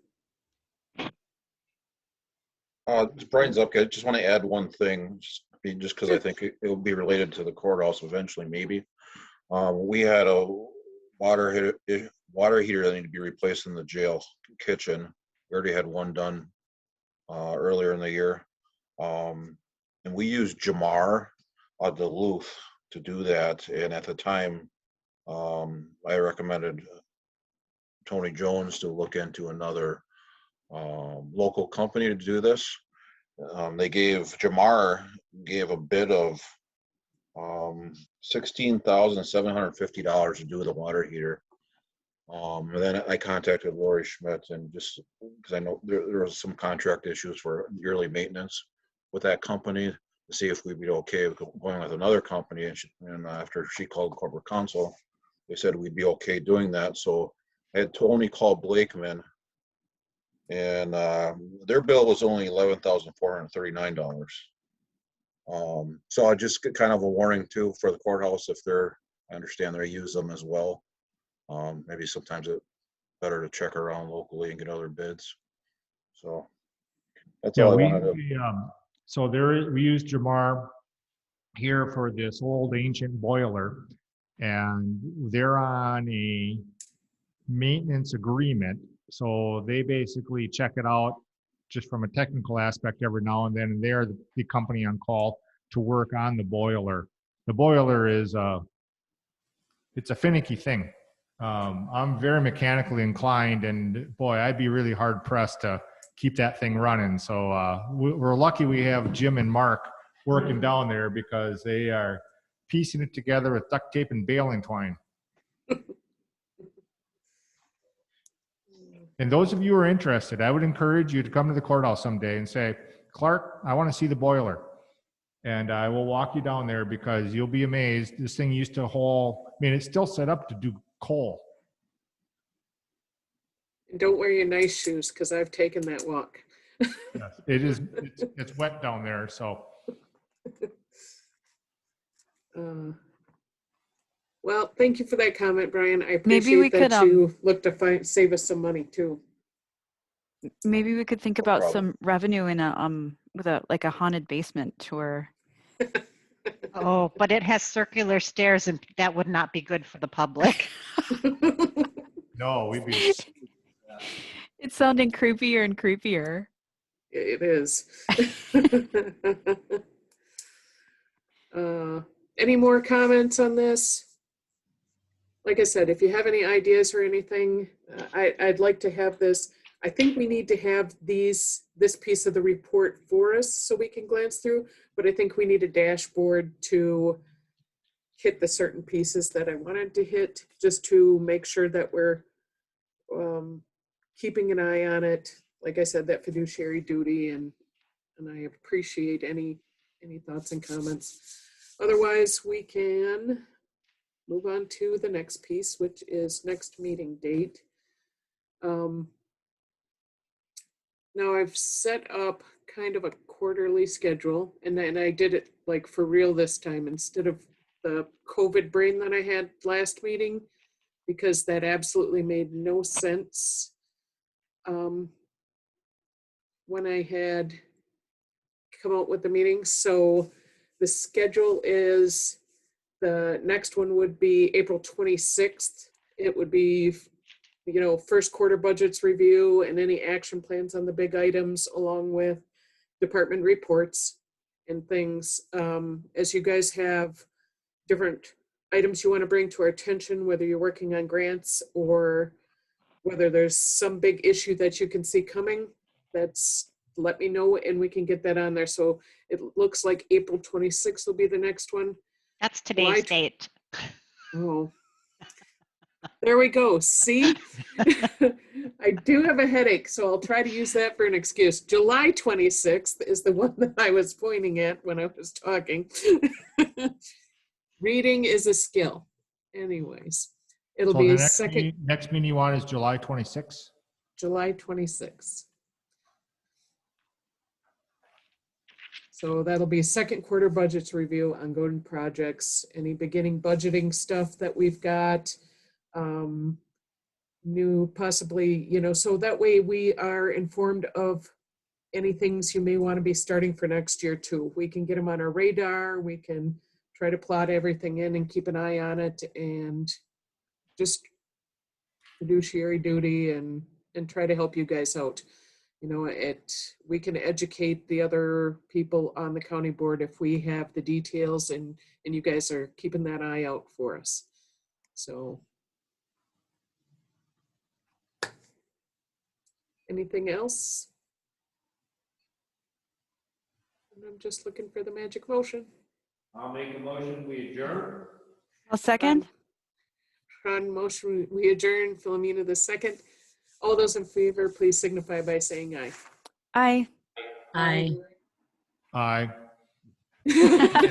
Brian's up. I just want to add one thing, just because I think it will be related to the courthouse eventually, maybe. We had a water heater that needed to be replaced in the jail kitchen. We already had one done earlier in the year. And we used Jamar Duluth to do that. And at the time, I recommended Tony Jones to look into another local company to do this. Jamar gave a bid of $16,750 to do the water heater. And then I contacted Lori Schmidt, and just because I know there was some contract issues for yearly maintenance with that company, to see if we'd be okay with going with another company. And after she called corporate counsel, they said we'd be okay doing that. So I had Tony call Blakeman, and their bill was only $11,439. So I just get kind of a warning too for the courthouse, if I understand they use them as well. Maybe sometimes it's better to check around locally and get other bids. So that's all I wanted to. So we use Jamar here for this old ancient boiler, and they're on a maintenance agreement. So they basically check it out just from a technical aspect every now and then, and they're the company on call to work on the boiler. The boiler is it's a finicky thing. I'm very mechanically inclined, and boy, I'd be really hard pressed to keep that thing running. So we're lucky we have Jim and Mark working down there, because they are piecing it together with duct tape and baling twine. And those of you who are interested, I would encourage you to come to the courthouse someday and say, Clark, I want to see the boiler. And I will walk you down there, because you'll be amazed. This thing used to haul, it's still set up to do coal. And don't wear your nice shoes, because I've taken that walk. Yes, it's wet down there, so. Well, thank you for that comment, Brian. I Maybe we appreciate that could, you look to save us some money too. Maybe we could think No about problem. some revenue in with a haunted basement tour. Oh, but it has circular stairs, and that would not be good for the public. No, we'd be. It's sounding creepier and creepier. It is. Any more comments on this? Like I said, if you have any ideas or anything, I'd like to have this. I think we need to have this piece of the report for us so we can glance through, but I think we need a dashboard to hit the certain pieces that I wanted to hit, just to make sure that we're keeping an eye on it. Like I said, that fiduciary duty, and I appreciate any thoughts and comments. Otherwise, we can move on to the next piece, which is next meeting date. Now I've set up kind of a quarterly schedule, and I did it like for real this time instead of the COVID brain that I had last meeting, because that absolutely made no sense when I had come out with the meeting. So the schedule is, the next one would be April 26th. It would be, first quarter budgets review and any action plans on the big items, along with department reports and things. As you guys have different items you want to bring to our attention, whether you're working on grants or whether there's some big issue that you can see coming, let me know and we can get that on there. So it looks like April 26th will be the next one. That's today's date. Oh, there we go. See, I do have a headache, so I'll try to use that for an excuse. July 26th is the one that I was pointing at when I was talking. Reading is a skill. Anyways, it'll So be the a second. next meeting you want is July 26th? July 26th. So that'll be second quarter budgets review, ongoing projects, any beginning budgeting stuff that we've got, new possibly, so that way we are informed of any things you may want to be starting for next year too. We can get them on our radar. We can try to plot everything in and keep an eye on it and just fiduciary duty and try to help you guys out. You know, we can educate the other people on the county board if we have the details and you guys are keeping that eye out for us. So anything else? And I'm just looking for the magic motion. I'll make a motion, we adjourn. I'll second. On motion, we adjourn. Philomena the second. All those in favor, please signify by saying aye. Aye. Aye. Aye.